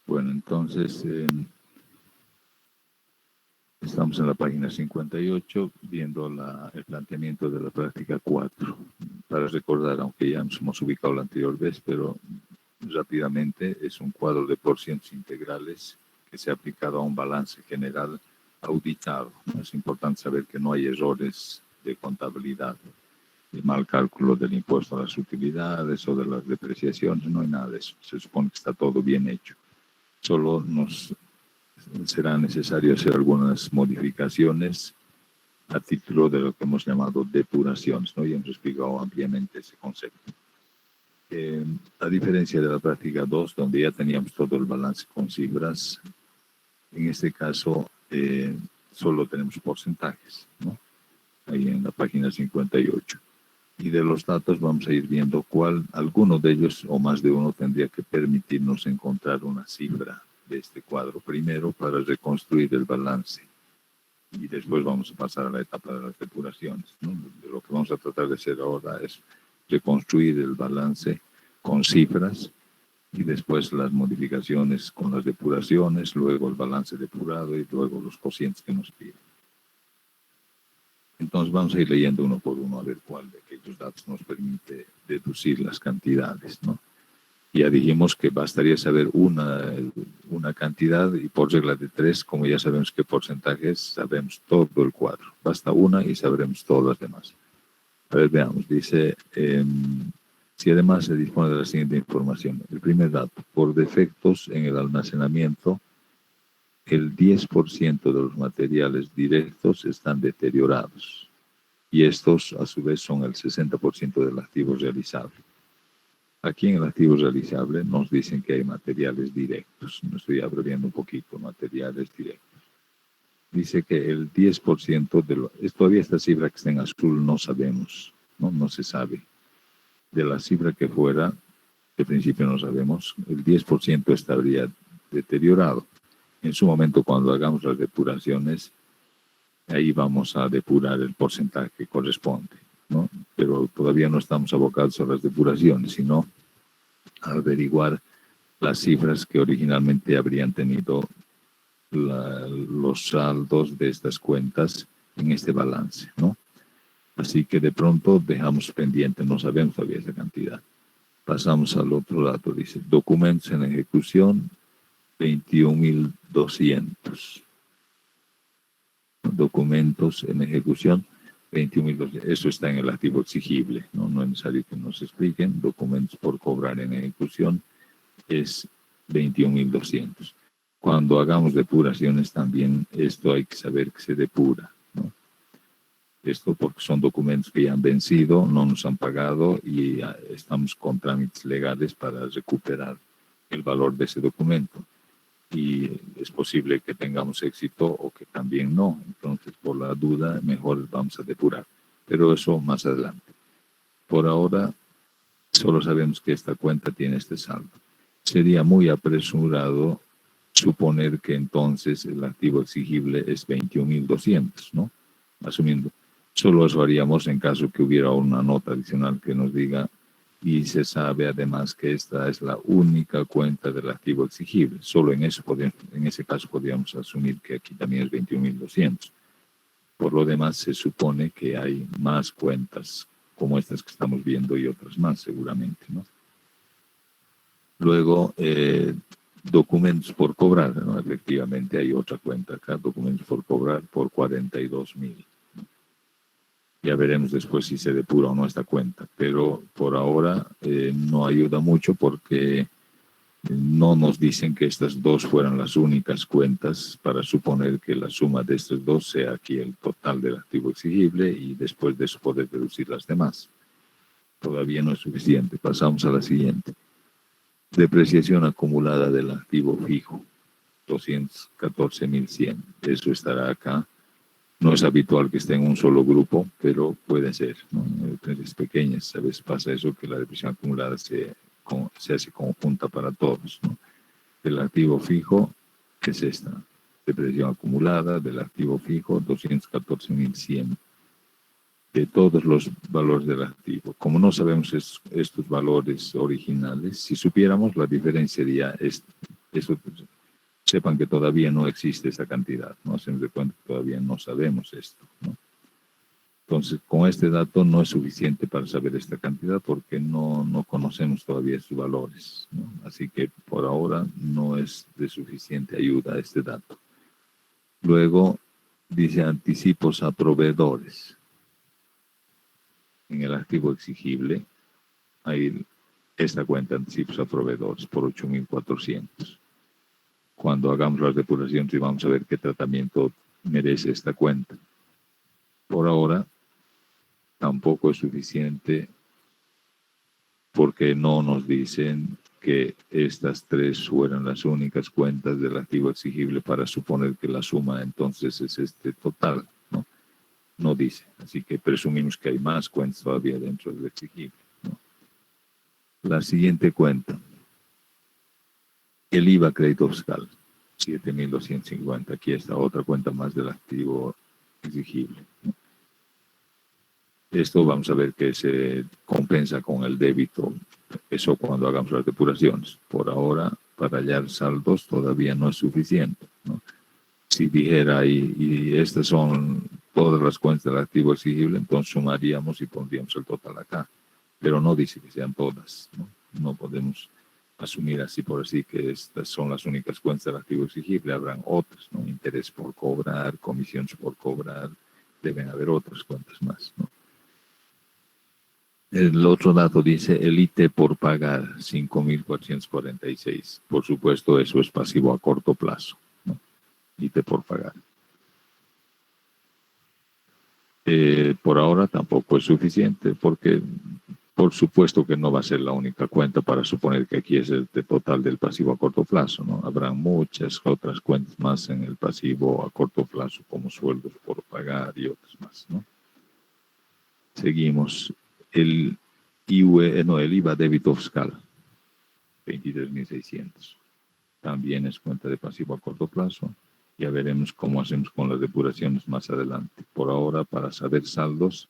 Bueno, entonces estamos en la página 58 viendo el planteamiento de la práctica 4. Para recordar, aunque ya nos hemos ubicado la anterior vez, pero rápidamente es un cuadro de porcientos integrales que se ha aplicado a un balance general auditado. Es importante saber que no hay errores de contabilidad, de mal cálculo del impuesto a las utilidades o de las depreciaciones, no hay nada de eso. Se supone que está todo bien hecho. Solo será necesario hacer algunas modificaciones a título de lo que hemos llamado depuraciones, ¿no? Ya hemos explicado ampliamente ese concepto. A diferencia de la práctica 2, donde ya teníamos todo el balance con cifras, en este caso solo tenemos porcentajes, ¿no? Ahí en la página 58. Y de los datos vamos a ir viendo alguno de ellos o más de uno tendría que permitirnos encontrar una cifra de este cuadro. Primero para reconstruir el balance y después vamos a pasar a la etapa de las depuraciones, ¿no? Lo que vamos a tratar de hacer ahora es reconstruir el balance con cifras y después las modificaciones con las depuraciones, luego el balance depurado y luego los cocientes que nos piden. Entonces vamos a ir leyendo uno por uno a ver cuál de aquellos datos nos permite deducir las cantidades, ¿no? Ya dijimos que bastaría saber una cantidad y por regla de 3, como ya sabemos qué porcentajes, sabemos todo el cuadro. Basta una y sabremos todas las demás. A ver, veamos. Dice, si además se dispone de la siguiente información. El primer dato, por defectos en el almacenamiento, el 10% de los materiales directos están deteriorados y estos a su vez son el 60% del activo realizable. Aquí en el activo realizable nos dicen que hay materiales directos. Me estoy abreviando un poquito, materiales directos. Dice que el 10% todavía esta cifra que está en azul no sabemos, no se sabe. De la cifra que fuera, de principio no sabemos, el 10% estaría deteriorado. En su momento, cuando hagamos las depuraciones, ahí vamos a depurar el porcentaje que corresponde, ¿no? Pero todavía no estamos abocados a las depuraciones, sino a averiguar las cifras que originalmente habrían tenido los saldos de estas cuentas en este balance, ¿no? Así que de pronto dejamos pendiente, no sabemos todavía esa cantidad. Pasamos al otro dato, dice, documentos en ejecución, 21.200. Documentos en ejecución, 21.200. Eso está en el activo exigible, no es necesario que nos expliquen. Documentos por cobrar en ejecución es 21.200. Cuando hagamos depuraciones también, esto hay que saber que se depura, ¿no? Esto porque son documentos que ya han vencido, no nos han pagado y estamos con trámites legales para recuperar el valor de ese documento. Y es posible que tengamos éxito o que también no. Entonces, por la duda, mejor vamos a depurar. Pero eso más adelante. Por ahora, solo sabemos que esta cuenta tiene este saldo. Sería muy apresurado suponer que entonces el activo exigible es 21.200, ¿no? Asumiendo. Solo eso haríamos en caso que hubiera una nota adicional que nos diga y se sabe además que esta es la única cuenta del activo exigible. Solo en ese caso podríamos asumir que aquí también es 21.200. Por lo demás, se supone que hay más cuentas como estas que estamos viendo y otras más seguramente, ¿no? Luego, documentos por cobrar, ¿no? Efectivamente hay otra cuenta acá, documentos por cobrar por 42.000. Ya veremos después si se depura o no esta cuenta, pero por ahora no ayuda mucho porque no nos dicen que estas dos fueran las únicas cuentas para suponer que la suma de estas dos sea aquí el total del activo exigible y después de eso poder deducir las demás. Todavía no es suficiente. Pasamos a la siguiente. Depreciación acumulada del activo fijo, 214.100. Eso estará acá. No es habitual que esté en un solo grupo, pero puede ser, ¿no? En empresas pequeñas, a veces pasa eso, que la depreciación acumulada se hace conjunta para todos, ¿no? El activo fijo, ¿qué es esta? Depreciación acumulada del activo fijo, 214.100. De todos los valores del activo. Como no sabemos estos valores originales, si supiéramos, la diferencia sería esta. Eso, pues, sepan que todavía no existe esa cantidad, ¿no? Hacemos de cuenta que todavía no sabemos esto, ¿no? Entonces, con este dato no es suficiente para saber esta cantidad porque no conocemos todavía sus valores, ¿no? Así que por ahora no es de suficiente ayuda este dato. Luego dice anticipos a proveedores. En el activo exigible hay esta cuenta de anticipos a proveedores por 8.400. Cuando hagamos las depuraciones y vamos a ver qué tratamiento merece esta cuenta. Por ahora tampoco es suficiente porque no nos dicen que estas tres fueran las únicas cuentas del activo exigible para suponer que la suma entonces es este total, ¿no? No dice, así que presumimos que hay más cuentas todavía dentro del exigible, ¿no? La siguiente cuenta, el IVA crédito fiscal, 7.250, aquí está otra cuenta más del activo exigible, ¿no? Esto vamos a ver que se compensa con el débito, eso cuando hagamos las depuraciones. Por ahora, para hallar saldos todavía no es suficiente, ¿no? Si dijera, y estas son todas las cuentas del activo exigible, entonces sumaríamos y pondríamos el total acá. Pero no dice que sean todas, ¿no? No podemos asumir así por así que estas son las únicas cuentas del activo exigible. Habrán otras, ¿no? Interés por cobrar, comisiones por cobrar, deben haber otras cuentas más, ¿no? El otro dato dice el IT por pagar, 5.446. Por supuesto, eso es pasivo a corto plazo, ¿no? IT por pagar. Por ahora tampoco es suficiente porque por supuesto que no va a ser la única cuenta para suponer que aquí es el total del pasivo a corto plazo, ¿no? Habrán muchas otras cuentas más en el pasivo a corto plazo como sueldos por pagar y otras más, ¿no? Seguimos. El IVA débito fiscal, 23.600. También es cuenta de pasivo a corto plazo. Ya veremos cómo hacemos con las depuraciones más adelante. Por ahora, para saber saldos,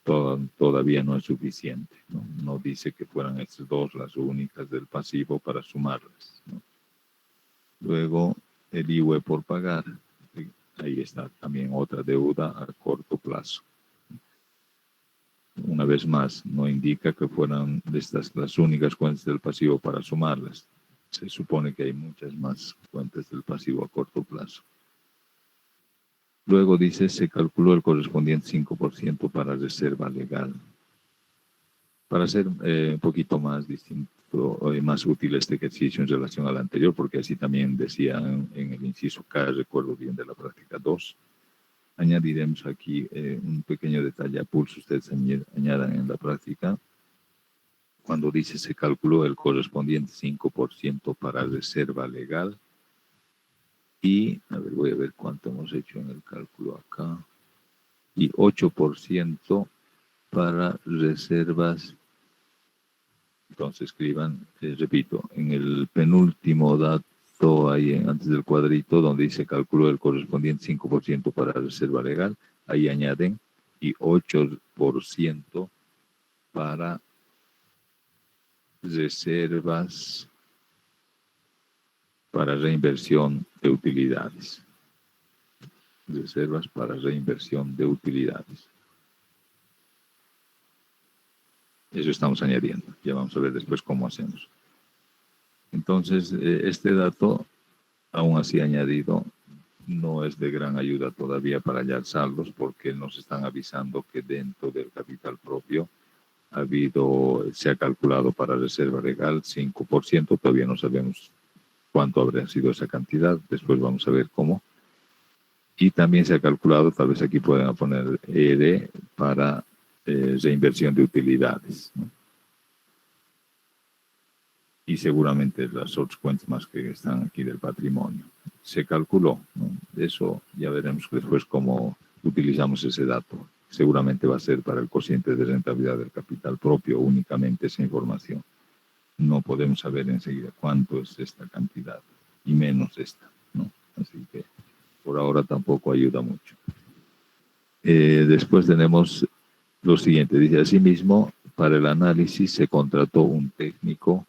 todavía no es suficiente, ¿no? No dice que fueran estas dos las únicas del pasivo para sumarlas, ¿no? Luego, el IVA por pagar. Ahí está también otra deuda a corto plazo. Una vez más, no indica que fueran de estas las únicas cuentas del pasivo para sumarlas. Se supone que hay muchas más cuentas del pasivo a corto plazo. Luego dice, se calculó el correspondiente 5% para reserva legal. Para ser un poquito más distinto y más útil este ejercicio en relación al anterior, porque así también decía en el inciso K, recuerdo bien de la práctica 2, añadiremos aquí un pequeño detalle a pulso, ustedes añadan en la práctica, cuando dice se calculó el correspondiente 5% para reserva legal y, a ver, voy a ver cuánto hemos hecho en el cálculo acá, y 8% para reservas. Entonces escriban, repito, en el penúltimo dato ahí antes del cuadrito donde dice calculó el correspondiente 5% para reserva legal, ahí añaden y 8% para reservas para reinversión de utilidades. Reservas para reinversión de utilidades. Eso estamos añadiendo. Ya vamos a ver después cómo hacemos. Entonces, este dato, aún así añadido, no es de gran ayuda todavía para hallar saldos porque nos están avisando que dentro del capital propio se ha calculado para reserva legal 5%, todavía no sabemos cuánto habría sido esa cantidad, después vamos a ver cómo. Y también se ha calculado, tal vez aquí pueden poner ED para reinversión de utilidades, ¿no? Y seguramente las otras cuentas más que están aquí del patrimonio. Se calculó, ¿no? Eso ya veremos después cómo utilizamos ese dato. Seguramente va a ser para el cociente de rentabilidad del capital propio únicamente esa información. No podemos saber enseguida cuánto es esta cantidad y menos esta, ¿no? Así que por ahora tampoco ayuda mucho. Después tenemos lo siguiente. Dice, asimismo, para el análisis se contrató un técnico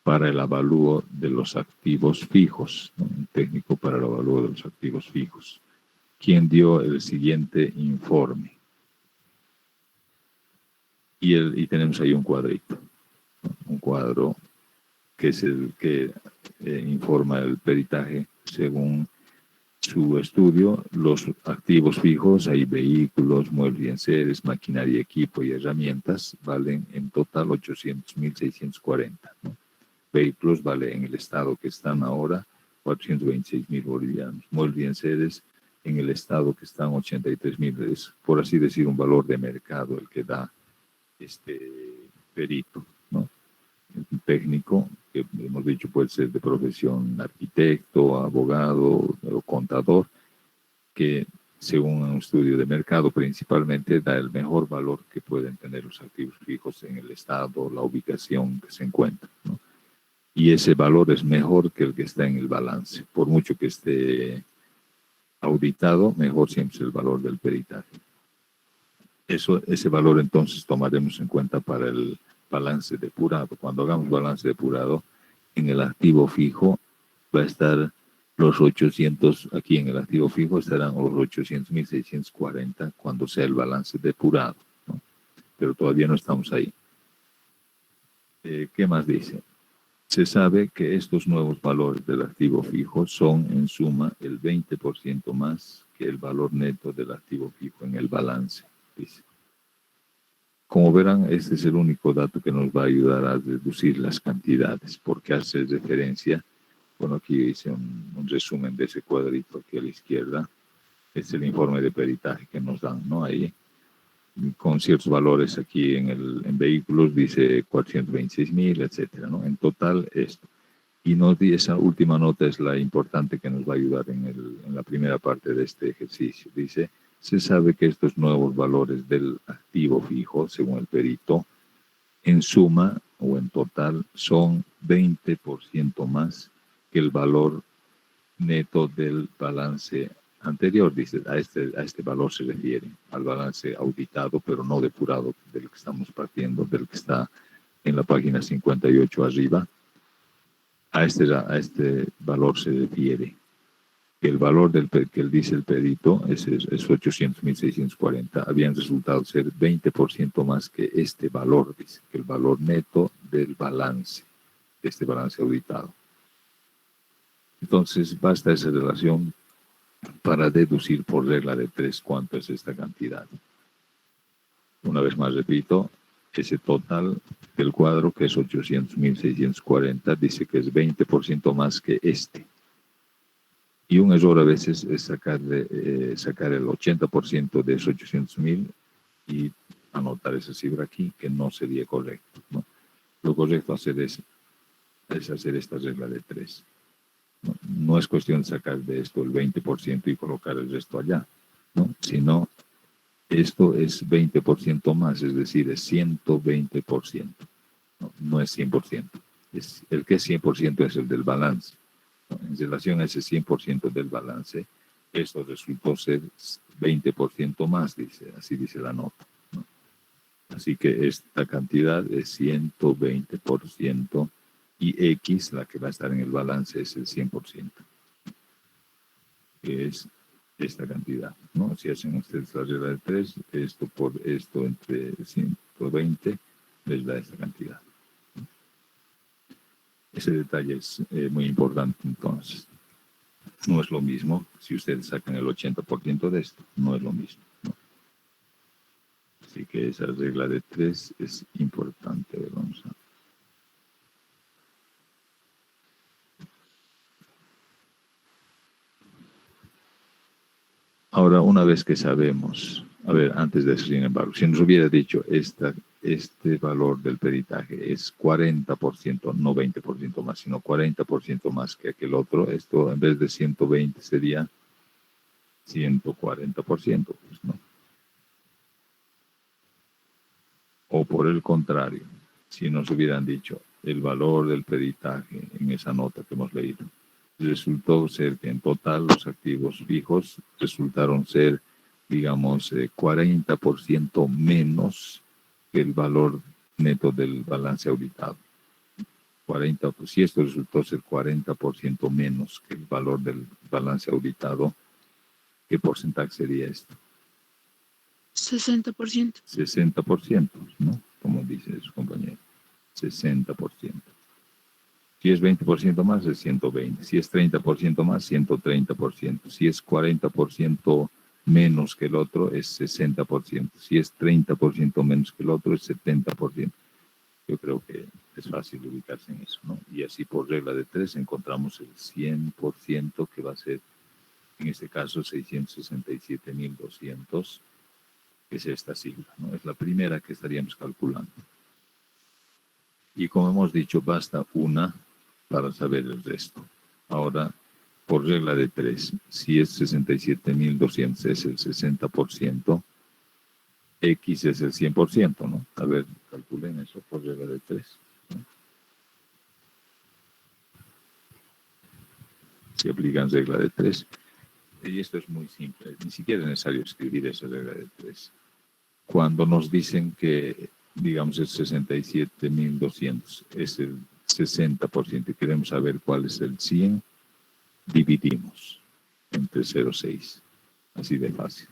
para el avalúo de los activos fijos, ¿no? Un técnico para el avalúo de los activos fijos, quien dio el siguiente informe. Y tenemos ahí un cuadrito, ¿no? Un cuadro que es el que informa el peritaje según su estudio. Los activos fijos, hay vehículos, muebles y enseres, maquinaria, equipo y herramientas, valen en total 800.640, ¿no? Vehículos vale en el estado que están ahora 426.000 bolivianos. Muebles y enseres en el estado que están 83.000. Es, por así decir, un valor de mercado el que da este perito, ¿no? Un técnico, que hemos dicho puede ser de profesión arquitecto, abogado o contador, que según un estudio de mercado principalmente da el mejor valor que pueden tener los activos fijos en el estado, la ubicación que se encuentra, ¿no? Y ese valor es mejor que el que está en el balance. Por mucho que esté auditado, mejor siempre es el valor del peritaje. Ese valor entonces tomaremos en cuenta para el balance depurado. Cuando hagamos balance depurado, en el activo fijo va a estar los 800, aquí en el activo fijo estarán los 800.640 cuando sea el balance depurado, ¿no? Pero todavía no estamos ahí. ¿Qué más dice? Se sabe que estos nuevos valores del activo fijo son en suma el 20% más que el valor neto del activo fijo en el balance, dice. Como verán, este es el único dato que nos va a ayudar a deducir las cantidades, porque hace referencia, bueno, aquí hice un resumen de ese cuadrito aquí a la izquierda, es el informe de peritaje que nos dan, ¿no? Ahí, con ciertos valores aquí en vehículos, dice 426.000, etcétera, ¿no? En total, esto. Y esa última nota es la importante que nos va a ayudar en la primera parte de este ejercicio. Dice, se sabe que estos nuevos valores del activo fijo, según el perito, en suma o en total son 20% más que el valor neto del balance anterior. Dice, a este valor se refiere, al balance auditado, pero no depurado, del que estamos partiendo, del que está en la página 58 arriba. A este valor se refiere. El valor que él dice el perito es 800.640. Habían resultado ser 20% más que este valor, dice, que el valor neto del balance, este balance auditado. Entonces, basta esa relación para deducir por regla de 3 cuánto es esta cantidad. Una vez más repito, ese total del cuadro, que es 800.640, dice que es 20% más que este. Y un error a veces es sacar el 80% de esos 800.000 y anotar esa cifra aquí, que no sería correcto, ¿no? Lo correcto es hacer esta regla de 3. No es cuestión de sacar de esto el 20% y colocar el resto allá, ¿no? Sino esto es 20% más, es decir, es 120%. No es 100%. El que es 100% es el del balance. En relación a ese 100% del balance, esto resultó ser 20% más, así dice la nota, ¿no? Así que esta cantidad es 120% y X, la que va a estar en el balance, es el 100%, que es esta cantidad, ¿no? Si hacen ustedes la regla de 3, esto por esto entre 120 les da esta cantidad. Ese detalle es muy importante, entonces. No es lo mismo si ustedes sacan el 80% de esto, no es lo mismo, ¿no? Así que esa regla de 3 es importante. Vamos a... Ahora, una vez que sabemos, a ver, antes de eso, sin embargo, si nos hubiera dicho este valor del peritaje es 40%, no 20% más, sino 40% más que aquel otro, esto en vez de 120 sería 140%, pues, ¿no? O por el contrario, si nos hubieran dicho el valor del peritaje en esa nota que hemos leído, resultó ser que en total los activos fijos resultaron ser, digamos, 40% menos que el valor neto del balance auditado. si esto resultó ser 40% menos que el valor del balance auditado, ¿qué porcentaje sería esto? 60%. 60%, ¿no? Como dice su compañero, 60%. Si es 20% más, es 120. Si es 30% más, 130%. Si es 40% menos que el otro, es 60%. Si es 30% menos que el otro, es 70%. Yo creo que es fácil ubicarse en eso, ¿no? Y así por regla de 3 encontramos el 100%, que va a ser, en este caso, 667.200, que es esta cifra, ¿no? Es la primera que estaríamos calculando. Y como hemos dicho, basta una para saber el resto. Ahora, por regla de 3, si es 67.200 es el 60%, X es el 100%, ¿no? A ver, calculen eso por regla de 3, ¿no? Si aplican regla de 3, y esto es muy simple, ni siquiera es necesario escribir esa regla de 3. Cuando nos dicen que, digamos, el 67.200 es el 60% y queremos saber cuál es el 100, dividimos entre 0,6. Así de fácil.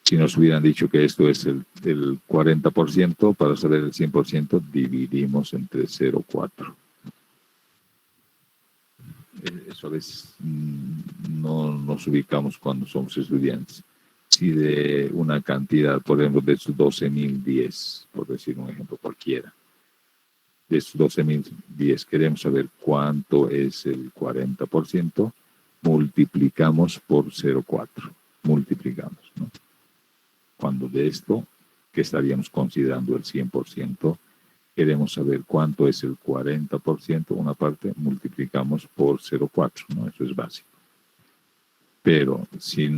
Si nos hubieran dicho que esto es el 40%, para saber el 100%, dividimos entre 0,4. Eso a veces no nos ubicamos cuando somos estudiantes. Si de una cantidad, por ejemplo, de esos 12.010, por decir un ejemplo cualquiera, de esos 12.010 queremos saber cuánto es el 40%, multiplicamos por 0,4. Multiplicamos, ¿no? Cuando de esto, que estaríamos considerando el 100%, queremos saber cuánto es el 40%, una parte, multiplicamos por 0,4, ¿no? Eso es básico. Pero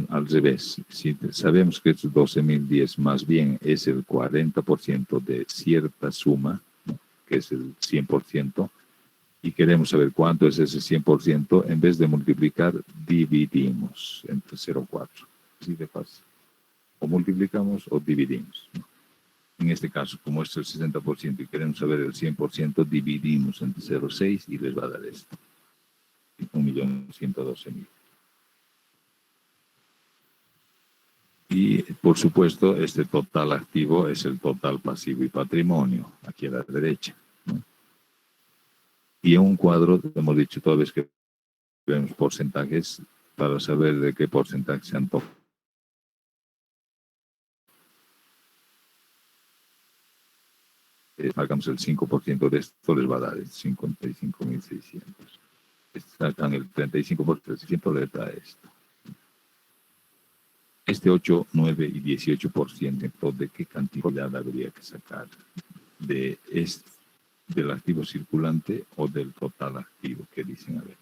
al revés, si sabemos que estos 12.010 más bien es el 40% de cierta suma, ¿no? Que es el 100%, y queremos saber cuánto es ese 100%, en vez de multiplicar, dividimos entre 0,4. Así de fácil. O multiplicamos o dividimos, ¿no? En este caso, como esto es el 60% y queremos saber el 100%, dividimos entre 0,6 y les va a dar esto. 1.112.000. Y, por supuesto, este total activo es el total pasivo y patrimonio, aquí a la derecha, ¿no? Y en un cuadro, hemos dicho toda vez que vemos porcentajes, para saber de qué porcentaje se han tomado. Sacamos el 5% de esto, les va a dar 55.600. Sacan el 35%, les da esto. Este 8, 9 y 18%, ¿de qué cantidad habría que sacar? ¿Del activo circulante o del total activo? ¿Qué dicen? A ver.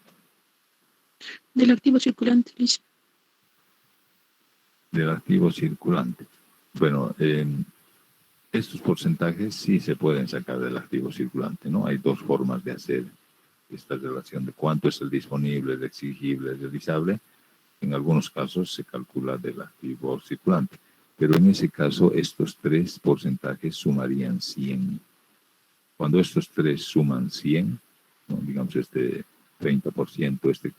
Del activo circulante, Luis. Del activo circulante. Bueno, estos porcentajes sí se pueden sacar del activo circulante, ¿no? Hay dos formas de hacer esta relación de cuánto es el disponible, el exigible, el realizable. En algunos casos se calcula del activo circulante, pero en ese caso estos tres porcentajes sumarían 100. Cuando estos tres suman 100, ¿no? Digamos este 30%, este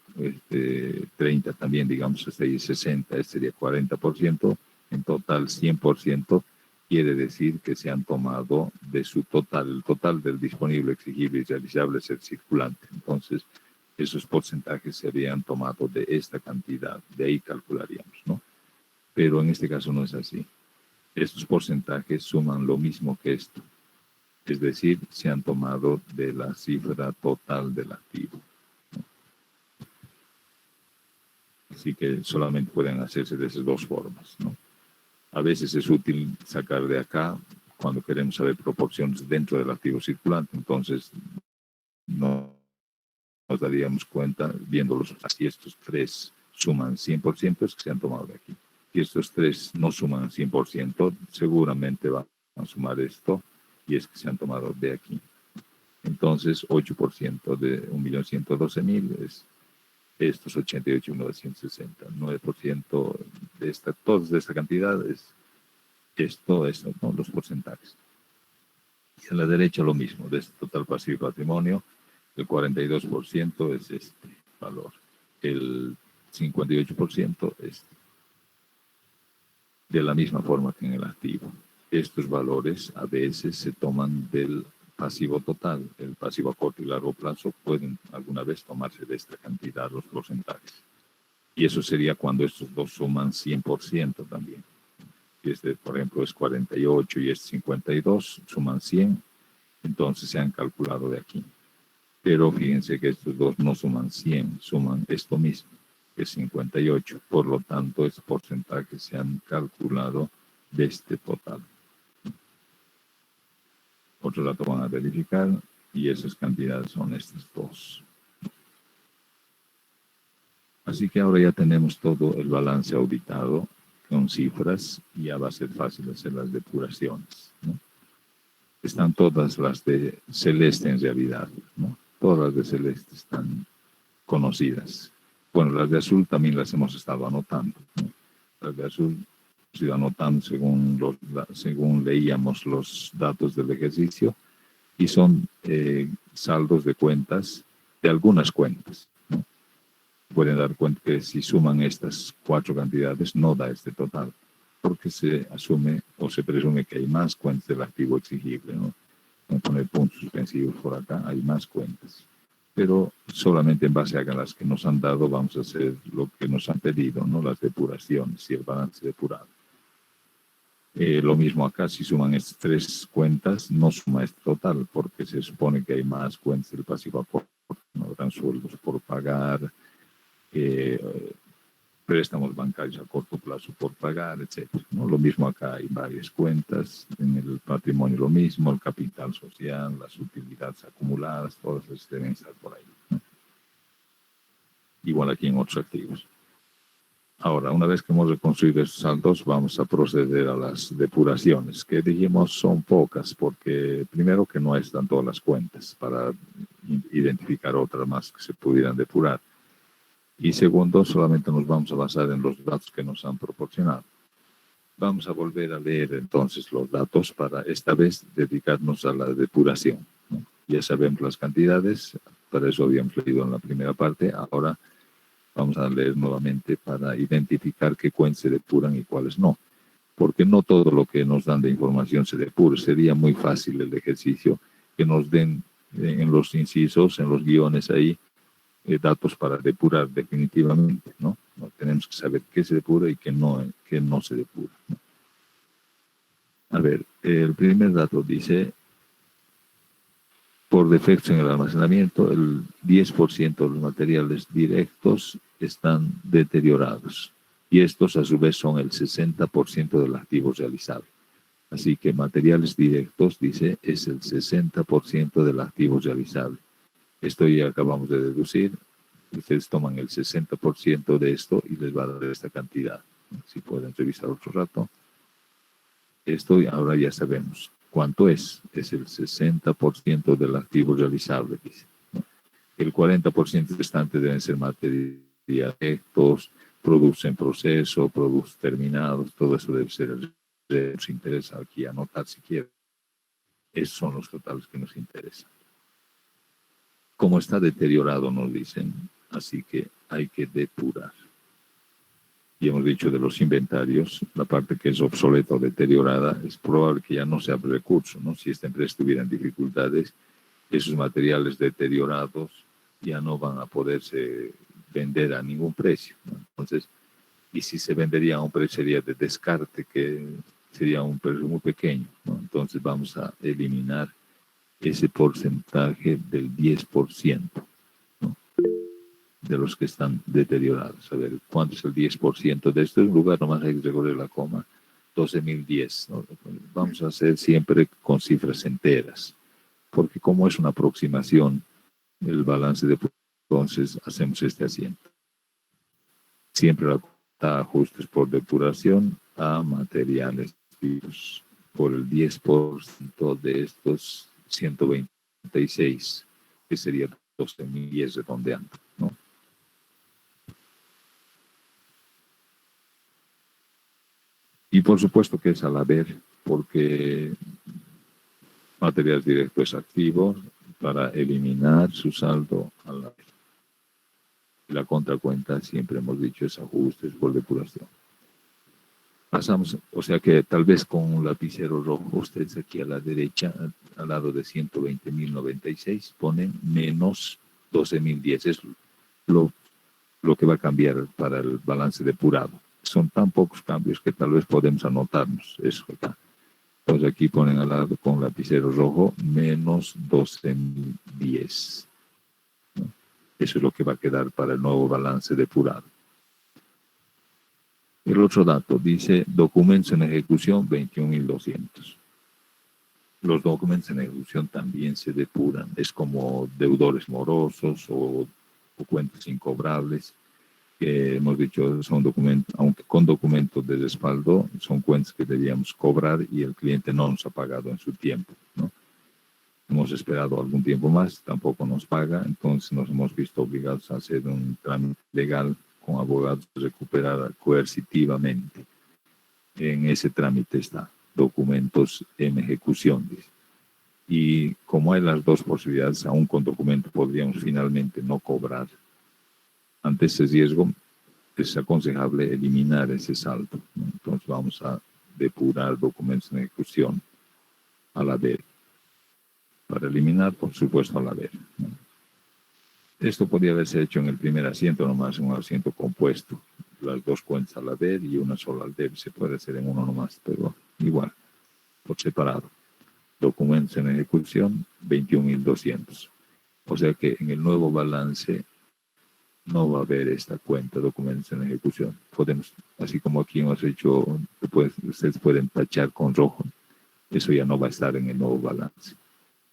30% también, digamos este 60, este sería 40%, en total 100%, quiere decir que se han tomado de su total, el total del disponible, exigible y realizable es el circulante. Entonces, esos porcentajes se habían tomado de esta cantidad, de ahí calcularíamos, ¿no? Pero en este caso no es así. Estos porcentajes suman lo mismo que esto, es decir, se han tomado de la cifra total del activo, ¿no? Así que solamente pueden hacerse de esas dos formas, ¿no? A veces es útil sacar de acá cuando queremos saber proporciones dentro del activo circulante, entonces no nos daríamos cuenta viéndolos. Si estos tres suman 100%, es que se han tomado de aquí. Si estos tres no suman 100%, seguramente van a sumar esto, y es que se han tomado de aquí. Entonces, 8% de 1.112.000 es estos 88.960. 9% de toda esta cantidad es esto, ¿no? Los porcentajes. Y a la derecha lo mismo, de este total pasivo y patrimonio, el 42% es este valor, el 58% es de la misma forma que en el activo. Estos valores a veces se toman del pasivo total. El pasivo a corto y largo plazo pueden alguna vez tomarse de esta cantidad los porcentajes. Y eso sería cuando estos dos suman 100% también. Si este, por ejemplo, es 48 y es 52, suman 100, entonces se han calculado de aquí. Pero fíjense que estos dos no suman 100, suman esto mismo, que es 58. Por lo tanto, estos porcentajes se han calculado de este total. Otro dato van a verificar y esas cantidades son estas dos. Así que ahora ya tenemos todo el balance auditado con cifras y ya va a ser fácil hacer las depuraciones, ¿no? Están todas las de Celeste en realidad, ¿no? Todas las de Celeste están conocidas. Bueno, las de azul también las hemos estado anotando, ¿no? Las de azul hemos ido anotando según leíamos los datos del ejercicio y son saldos de cuentas, de algunas cuentas, ¿no? Pueden dar cuenta que si suman estas 4 cantidades no da este total, porque se asume o se presume que hay más cuentas del activo exigible, ¿no? Vamos a poner puntos suspensivos por acá, hay más cuentas. Pero solamente en base a las que nos han dado vamos a hacer lo que nos han pedido, ¿no? Las depuraciones y el balance depurado. Lo mismo acá, si suman estas 3 cuentas, no suma este total, porque se supone que hay más cuentas del pasivo a corto, no habrán sueldos por pagar, préstamos bancarios a corto plazo por pagar, etc., ¿no? Lo mismo acá, hay varias cuentas, en el patrimonio lo mismo, el capital social, las utilidades acumuladas, todas esas deben estar por ahí, ¿no? Igual aquí en otros activos. Ahora, una vez que hemos reconstruido estos saldos, vamos a proceder a las depuraciones, que dijimos son pocas, porque primero que no están todas las cuentas para identificar otras más que se pudieran depurar. Y segundo, solamente nos vamos a basar en los datos que nos han proporcionado. Vamos a volver a leer entonces los datos para esta vez dedicarnos a la depuración, ¿no? Ya sabemos las cantidades, para eso habíamos leído en la primera parte, ahora vamos a leer nuevamente para identificar qué cuentas se depuran y cuáles no. Porque no todo lo que nos dan de información se depura. Sería muy fácil el ejercicio que nos den en los incisos, en los guiones ahí, datos para depurar definitivamente, ¿no? No tenemos que saber qué se depura y qué no se depura, ¿no? A ver, el primer dato dice, por defectos en el almacenamiento, el 10% de los materiales directos están deteriorados y estos a su vez son el 60% del activo realizable. Así que materiales directos, dice, es el 60% del activo realizable. Esto ya acabamos de deducir. Ustedes toman el 60% de esto y les va a dar esta cantidad. Si pueden revisar otro rato. Esto ahora ya sabemos cuánto es. Es el 60% del activo realizable, dice, ¿no? El 40% restante deben ser materiales directos, productos en proceso, productos terminados. Todo eso debe ser el que nos interesa aquí anotar si quieren. Esos son los totales que nos interesan. Como está deteriorado, nos dicen, así que hay que depurar. Y hemos dicho de los inventarios, la parte que es obsoleta o deteriorada, es probable que ya no sea recurso, ¿no? Si esta empresa tuviera dificultades, esos materiales deteriorados ya no van a poderse vender a ningún precio, ¿no? Entonces, y si se vendería a un precio sería de descarte, que sería un precio muy pequeño, ¿no? Entonces vamos a eliminar ese porcentaje del 10%, ¿no? De los que están deteriorados. A ver, ¿cuánto es el 10% de esto? En lugar nomás hay que recorrer la coma, 12.010, ¿no? Vamos a hacer siempre con cifras enteras, porque como es una aproximación, el balance de entonces hacemos este asiento. Siempre la cuenta ajustes por depuración a materiales vivos por el 10% de estos 126, que sería 12.010 redondeando, ¿no? Y por supuesto que es al haber, porque Materiales directos activos para eliminar su saldo al haber. La contracuenta, siempre hemos dicho, es ajustes por depuración. Pasamos, o sea que tal vez con un lapicero rojo, ustedes aquí a la derecha, al lado de 120.096, ponen menos 12.010. Es lo que va a cambiar para el balance depurado. Son tan pocos cambios que tal vez podemos anotarnos eso acá. Entonces aquí ponen al lado con lapicero rojo menos 12.010. ¿No? Eso es lo que va a quedar para el nuevo balance depurado. El otro dato dice documentos en ejecución 21.200. Los documentos en ejecución también se depuran. Es como deudores morosos o cuentas incobrables, que hemos dicho son documentos, aunque con documentos de respaldo, son cuentas que debíamos cobrar y el cliente no nos ha pagado en su tiempo, ¿no? Hemos esperado algún tiempo más, tampoco nos paga, entonces nos hemos visto obligados a hacer un trámite legal con abogados de recuperar coercitivamente. En ese trámite está documentos en ejecución, dice. Y como hay las dos posibilidades, aún con documento podríamos finalmente no cobrar. Ante ese riesgo, es aconsejable eliminar ese saldo, ¿no? Entonces vamos a depurar documentos en ejecución al haber. Para eliminar, por supuesto, al haber, ¿no? Esto podría haberse hecho en el primer asiento, nomás en un asiento compuesto. Las dos cuentas al haber y una sola al debe. Se puede hacer en uno nomás, pero igual, por separado. Documentos en ejecución, 21.200. O sea que en el nuevo balance no va a haber esta cuenta documentos en ejecución. Podemos, así como aquí hemos hecho, ustedes pueden tachar con rojo. Eso ya no va a estar en el nuevo balance.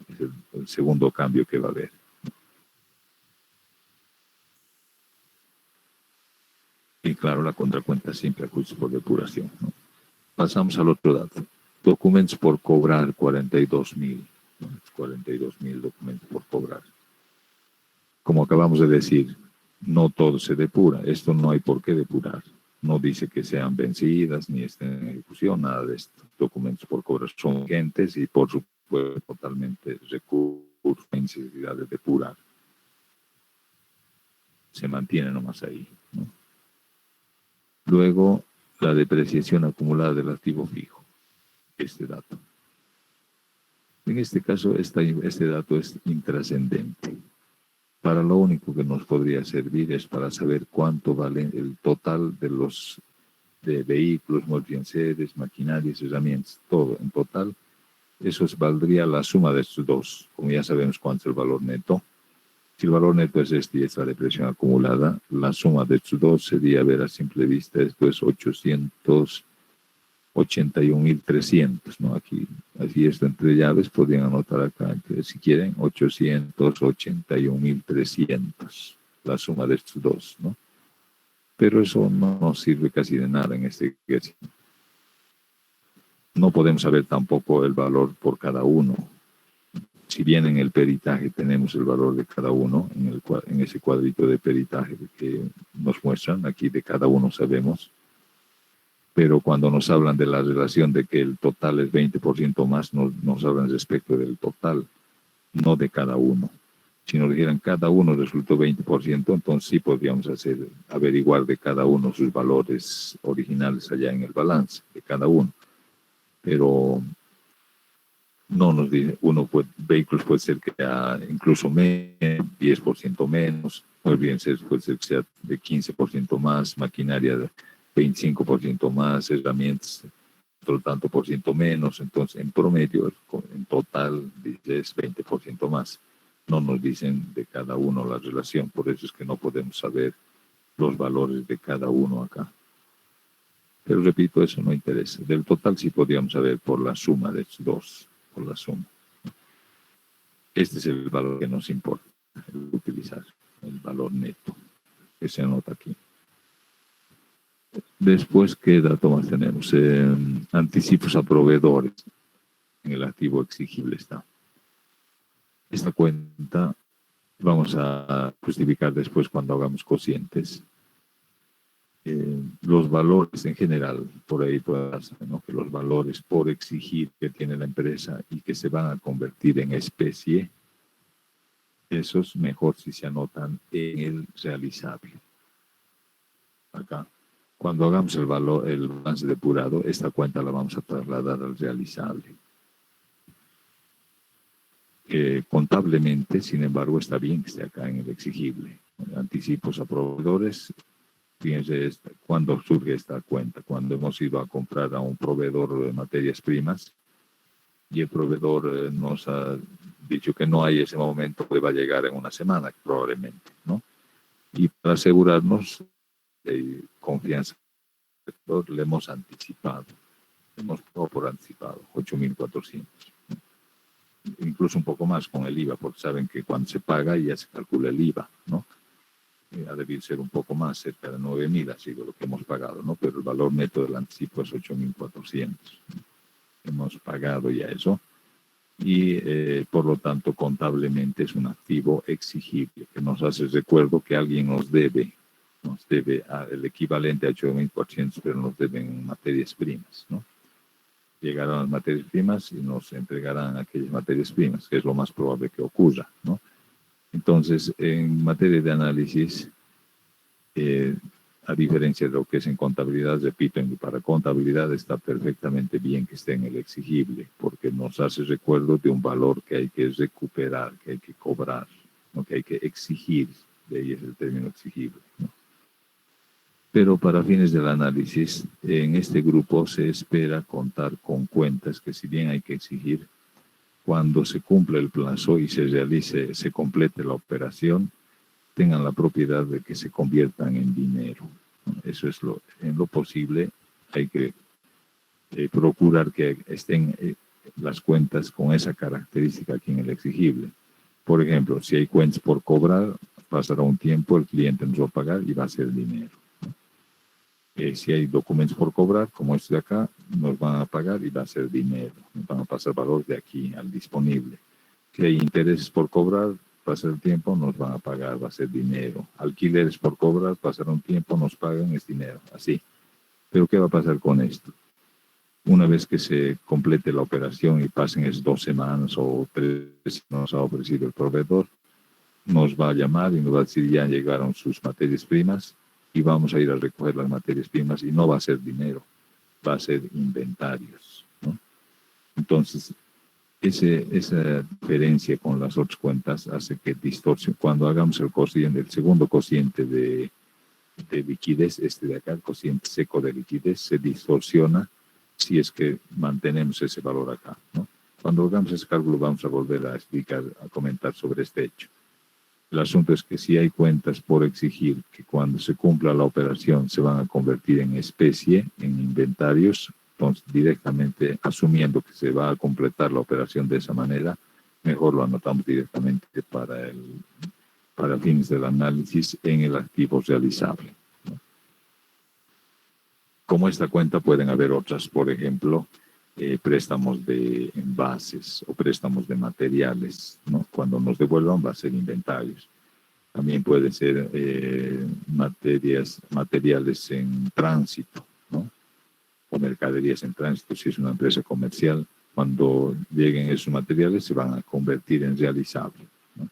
Es el segundo cambio que va a haber. Y claro, la contracuenta siempre ajustes por depuración, ¿no? Pasamos al otro dato. Documentos por cobrar, 42.000. 42.000 documentos por cobrar. Como acabamos de decir, no todo se depura. Esto no hay por qué depurar. No dice que sean vencidas ni estén en ejecución, nada de esto. Documentos por cobrar son urgentes y por supuesto totalmente recursos sin necesidad de depurar. Se mantiene nomás ahí, ¿no? Luego, la depreciación acumulada del activo fijo. Este dato. En este caso, este dato es intrascendente. Para lo único que nos podría servir es para saber cuánto vale el total de vehículos, multienseres, maquinarias, herramientas, todo en total. Eso valdría la suma de estos dos. Como ya sabemos cuánto es el valor neto. Si el valor neto es este y esta depreciación acumulada, la suma de estos dos sería, ver a simple vista, esto es 881.300, ¿no? Aquí, así esto entre llaves, podrían anotar acá, si quieren, 881.300, la suma de estos dos, ¿no? Pero eso no nos sirve casi de nada en este ejercicio. No podemos saber tampoco el valor por cada uno. Si bien en el peritaje tenemos el valor de cada uno, en ese cuadrito de peritaje que nos muestran, aquí de cada uno sabemos, pero cuando nos hablan de la relación de que el total es 20% más, nos hablan respecto del total, no de cada uno. Si nos dijeran cada uno resultó 20%, entonces sí podríamos averiguar de cada uno sus valores originales allá en el balance de cada uno. Pero no nos dice, vehículos puede ser que sea incluso menos, 10% menos, o bien puede ser que sea de 15% más, maquinaria de 25% más, herramientas otro tanto por ciento menos, entonces en promedio, en total, es 20% más. No nos dicen de cada uno la relación, por eso es que no podemos saber los valores de cada uno acá. Pero repito, eso no interesa. Del total sí podríamos saber por la suma de estos dos, por la suma. Este es el valor que nos importa utilizar, el valor neto, que se anota aquí. Después, ¿qué dato más tenemos? Anticipos a proveedores. En el activo exigible está. Esta cuenta vamos a justificar después cuando hagamos cocientes. los valores en general, por ahí puede pasar, ¿no? Que los valores por exigir que tiene la empresa y que se van a convertir en especie, esos mejor si se anotan en el realizable. Acá, cuando hagamos el balance depurado, esta cuenta la vamos a trasladar al realizable. Contablemente, sin embargo, está bien que esté acá en el exigible. Anticipos a proveedores. Fíjense cuando surge esta cuenta, cuando hemos ido a comprar a un proveedor de materias primas y el proveedor nos ha dicho que no hay ese momento, que va a llegar en una semana probablemente, ¿no? Y para asegurarnos de confianza, le hemos anticipado, hemos pagado por anticipado 8.400, incluso un poco más con el IVA, porque saben que cuando se paga ya se calcula el IVA, ¿no? Ha debido ser un poco más, cerca de 9.000, ha sido lo que hemos pagado, ¿no? Pero el valor neto del anticipo es 8.400. Hemos pagado ya eso y por lo tanto contablemente es un activo exigible que nos hace recuerdo que alguien nos debe el equivalente a 8.400, pero nos deben materias primas, ¿no? Llegarán las materias primas y nos entregarán aquellas materias primas, que es lo más probable que ocurra, ¿no? Entonces, en materia de análisis, a diferencia de lo que es en contabilidad, repito, para contabilidad está perfectamente bien que esté en el exigible, porque nos hace recuerdo de un valor que hay que recuperar, que hay que cobrar, ¿no? Que hay que exigir, de ahí es el término exigible, ¿no? Pero para fines del análisis, en este grupo se espera contar con cuentas que, si bien hay que exigir, cuando se cumple el plazo y se complete la operación, tengan la propiedad de que se conviertan en dinero. Eso es en lo posible, hay que procurar que estén las cuentas con esa característica aquí en el exigible. Por ejemplo, si hay cuentas por cobrar, pasará un tiempo, el cliente nos va a pagar y va a ser dinero. Si hay documentos por cobrar, como este de acá, nos van a pagar y va a ser dinero. Nos van a pasar valor de aquí al disponible. Si hay intereses por cobrar, pasa el tiempo, nos van a pagar, va a ser dinero. Alquileres por cobrar, pasará un tiempo, nos pagan, es dinero. Así. Pero ¿qué va a pasar con esto? Una vez que se complete la operación y pasen 2 semanas o 3, nos ha ofrecido el proveedor, nos va a llamar y nos va a decir ya llegaron sus materias primas y vamos a ir a recoger las materias primas y no va a ser dinero, va a ser inventarios, ¿no? Entonces, esa diferencia con las otras cuentas hace que distorsione. Cuando hagamos el segundo cociente de liquidez, este de acá, el cociente seco de liquidez, se distorsiona si es que mantenemos ese valor acá, ¿no? Cuando hagamos ese cálculo vamos a volver a explicar, a comentar sobre este hecho. El asunto es que si hay cuentas por exigir que cuando se cumpla la operación se van a convertir en especie, en inventarios, entonces directamente asumiendo que se va a completar la operación de esa manera, mejor lo anotamos directamente para fines del análisis en el activo realizable, ¿no? Como esta cuenta pueden haber otras, por ejemplo, préstamos de envases o préstamos de materiales, ¿no? Cuando nos devuelvan va a ser inventarios. También puede ser materiales en tránsito, ¿no? O mercaderías en tránsito. Si es una empresa comercial, cuando lleguen esos materiales se van a convertir en realizable, ¿no?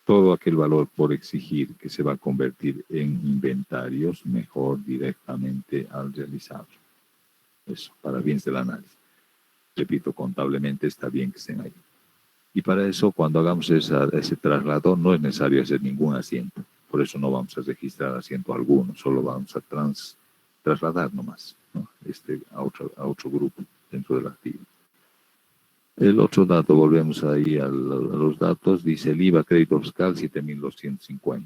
Todo aquel valor por exigir que se va a convertir en inventarios, mejor directamente al realizable. Eso, para fines del análisis. Repito, contablemente está bien que estén ahí. Y para eso, cuando hagamos ese traslado, no es necesario hacer ningún asiento. Por eso no vamos a registrar asiento alguno, solo vamos a trasladar nomás, ¿no? A otro grupo dentro del activo. El otro dato, volvemos ahí a los datos, dice el IVA crédito fiscal 7.250.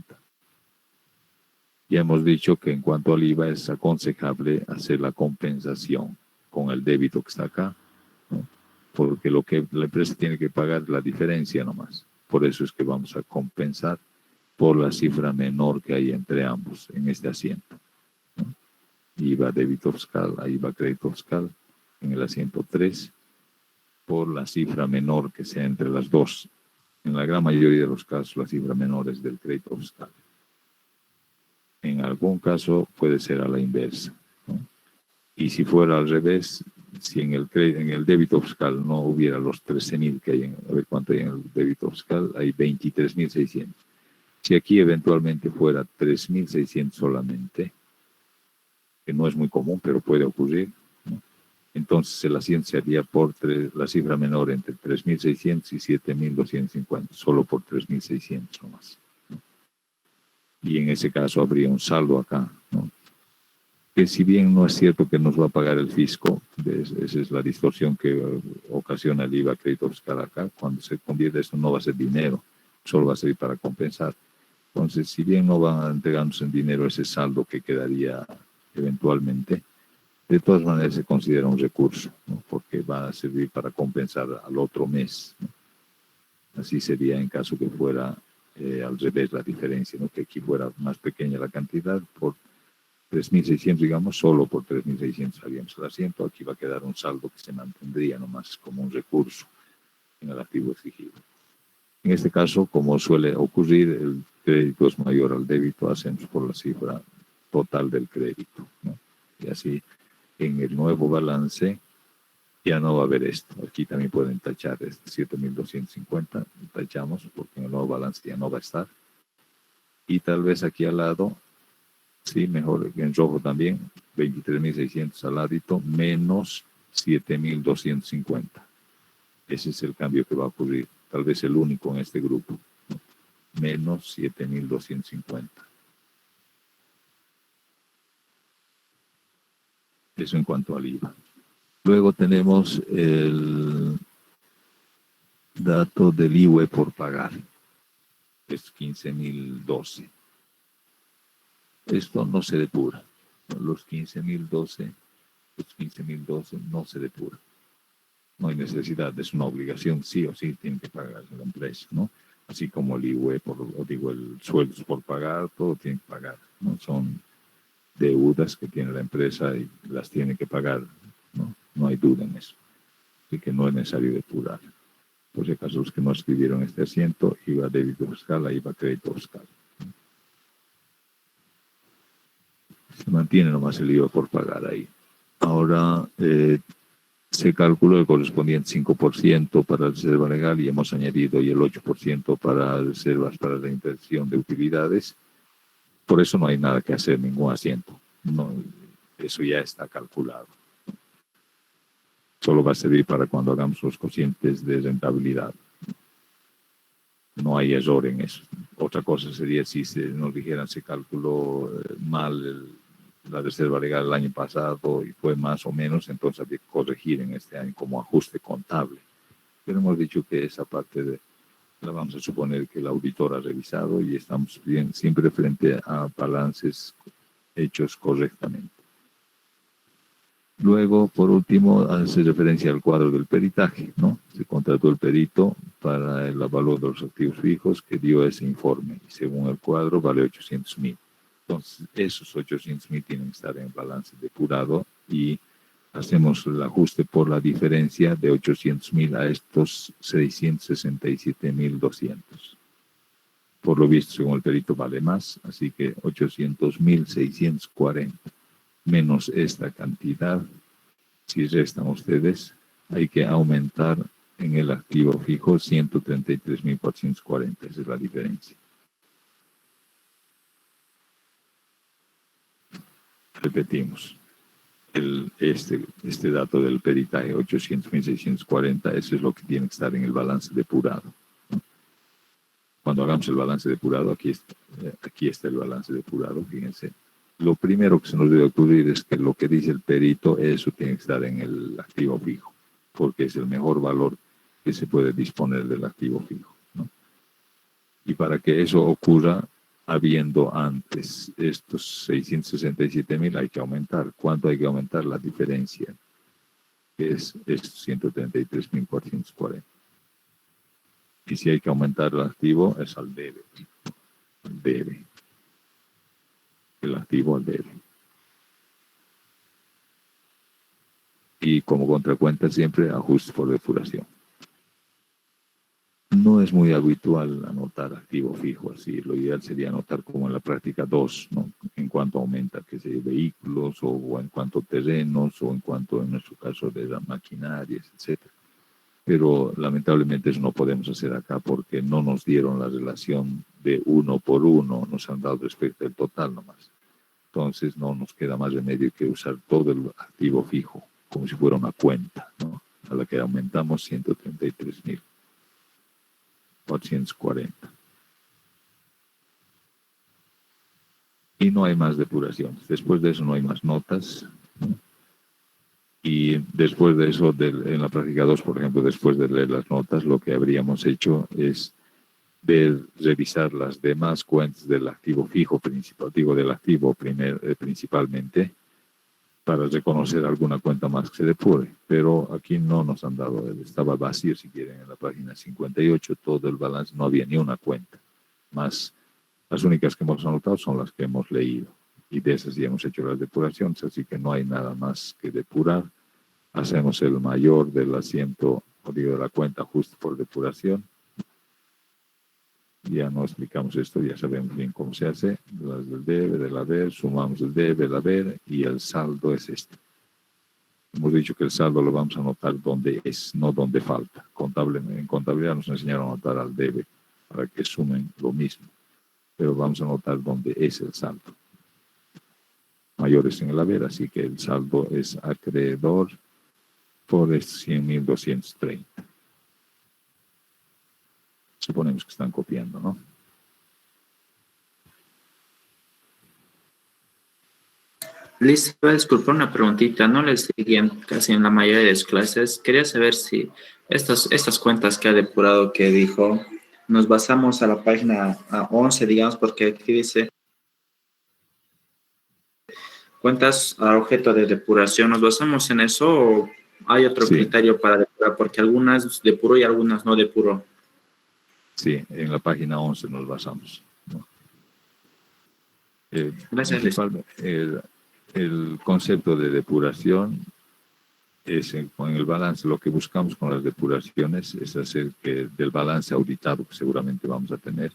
Ya hemos dicho que en cuanto al IVA es aconsejable hacer la compensación con el débito que está acá, ¿no? Porque lo que la empresa tiene que pagar es la diferencia nomás. Por eso es que vamos a compensar por la cifra menor que hay entre ambos en este asiento, ¿no? IVA débito fiscal a IVA crédito fiscal en el asiento 3, por la cifra menor que sea entre las dos. En la gran mayoría de los casos, la cifra menor es del crédito fiscal. En algún caso puede ser a la inversa, ¿no? Y si fuera al revés, si en el débito fiscal no hubiera los 13.000 que hay, a ver cuánto hay en el débito fiscal, hay 23.600. Si aquí eventualmente fuera 3.600 solamente, que no es muy común, pero puede ocurrir, ¿no? Entonces el asiento se haría por la cifra menor entre 3.600 y 7.250, solo por 3.600 nomás, ¿no? Y en ese caso habría un saldo acá, ¿no? Que si bien no es cierto que nos va a pagar el fisco, esa es la distorsión que ocasiona el IVA crédito fiscal acá, cuando se convierte eso no va a ser dinero, solo va a servir para compensar. Entonces, si bien no van a entregarnos en dinero ese saldo que quedaría eventualmente, de todas maneras se considera un recurso, ¿no? Porque va a servir para compensar al otro mes, ¿no? Así sería en caso que fuera al revés la diferencia, ¿no? Que aquí fuera más pequeña la cantidad, por 3.600, digamos, solo por 3.600 haríamos el asiento, aquí va a quedar un saldo que se mantendría nomás como un recurso en el activo exigible. En este caso, como suele ocurrir, el crédito es mayor al débito, hacemos por la cifra total del crédito, ¿no? Y así, en el nuevo balance, ya no va a haber esto. Aquí también pueden tachar 7.250, tachamos porque en el nuevo balance ya no va a estar. Y tal vez aquí al lado, sí, mejor en rojo también, 23.600 al ladito, menos 7.250. Ese es el cambio que va a ocurrir, tal vez el único en este grupo, ¿no? Menos 7.250. Eso en cuanto al IVA. Luego tenemos el dato del IVA por pagar, que es 15.012. Esto no se depura. Los 15.012 no se depura. No hay necesidad, es una obligación, sí o sí tiene que pagar la empresa, ¿no? Así como el IVA, el sueldos por pagar, todo tiene que pagar, ¿no? Son deudas que tiene la empresa y las tiene que pagar, ¿no? No hay duda en eso. Así que no es necesario depurar. Por si acaso los que no escribieron este asiento, IVA débito fiscal, IVA crédito fiscal. Se mantiene nomás el IVA por pagar ahí. Ahora se calculó el correspondiente 5% para reserva legal y hemos añadido y el 8% para reservas para la inversión de utilidades. Por eso no hay nada que hacer, ningún asiento. No, eso ya está calculado. Solo va a servir para cuando hagamos los cocientes de rentabilidad. No hay error en eso. Otra cosa sería si nos dijeran se calculó mal la reserva legal el año pasado y fue más o menos, entonces había que corregir en este año como ajuste contable. Pero hemos dicho que esa parte la vamos a suponer que el auditor ha revisado y estamos bien, siempre frente a balances hechos correctamente. Luego, por último, hace referencia al cuadro del peritaje, ¿no? Se contrató el perito para el avalúo de los activos fijos que dio ese informe y según el cuadro vale 800.000. Entonces, esos 800.000 tienen que estar en el balance depurado y hacemos el ajuste por la diferencia de 800.000 a estos 667.200. Por lo visto, según el perito, vale más, así que 800.640 menos esta cantidad, si restan ustedes, hay que aumentar en el activo fijo 133.440, esa es la diferencia. Repetimos, este dato del peritaje, 800.640, eso es lo que tiene que estar en el balance depurado, ¿no? Cuando hagamos el balance depurado, aquí está el balance depurado, fíjense. Lo primero que se nos debe ocurrir es que lo que dice el perito, eso tiene que estar en el activo fijo, porque es el mejor valor que se puede disponer del activo fijo, ¿no? Y para que eso ocurra, habiendo antes estos 667.000, hay que aumentar. ¿Cuánto hay que aumentar? La diferencia, que es 133.440. Y si hay que aumentar el activo, es al debe. Al debe. El activo al debe. Y como contracuenta siempre, ajuste por depuración. No es muy habitual anotar activo fijo así. Lo ideal sería anotar como en la práctica 2, ¿no? cuanto aumenta que sea vehículos o en cuanto terrenos o en cuanto en nuestro caso de las maquinarias, etcétera. Pero lamentablemente eso no podemos hacer acá porque no nos dieron la relación de 1 por 1, nos han dado respecto al total nomás. Entonces no nos queda más remedio que usar todo el activo fijo como si fuera una cuenta, ¿no? A la que aumentamos 133.440. Y no hay más depuraciones. Después de eso no hay más notas, ¿no? Y después de eso, en la práctica 2, por ejemplo, después de leer las notas, lo que habríamos hecho es revisar las demás cuentas del activo fijo principal, digo del activo principalmente, para reconocer alguna cuenta más que se depure. Pero aquí no nos han dado, estaba vacío, si quieren, en la página 58, todo el balance, no había ni una cuenta. Más las únicas que hemos anotado son las que hemos leído. Y de esas ya hemos hecho las depuraciones, así que no hay nada más que depurar. Hacemos el mayor del asiento, o digo, de la cuenta justo por depuración. Ya no explicamos esto, ya sabemos bien cómo se hace. Las del debe, del haber, sumamos el debe, el haber, y el saldo es este. Hemos dicho que el saldo lo vamos a anotar donde es, no donde falta. En contabilidad nos enseñaron a anotar al debe para que sumen lo mismo. Pero vamos a anotar donde es el saldo. Mayores en el haber, así que el saldo es acreedor por 100.230. Suponemos que están copiando, ¿no? Liz, voy a disculpar una preguntita. No les seguí casi en la mayoría de las clases. Quería saber si estas cuentas que ha depurado que dijo, nos basamos a la página 11, digamos, porque aquí dice cuentas a objeto de depuración. ¿Nos basamos en eso o hay otro Sí. criterio para depurar? Porque algunas depuró y algunas no depuró. Sí, en la página 11 nos basamos, ¿no? Gracias, Liz. El concepto de depuración es con el balance. Lo que buscamos con las depuraciones es hacer que del balance auditado que seguramente vamos a tener,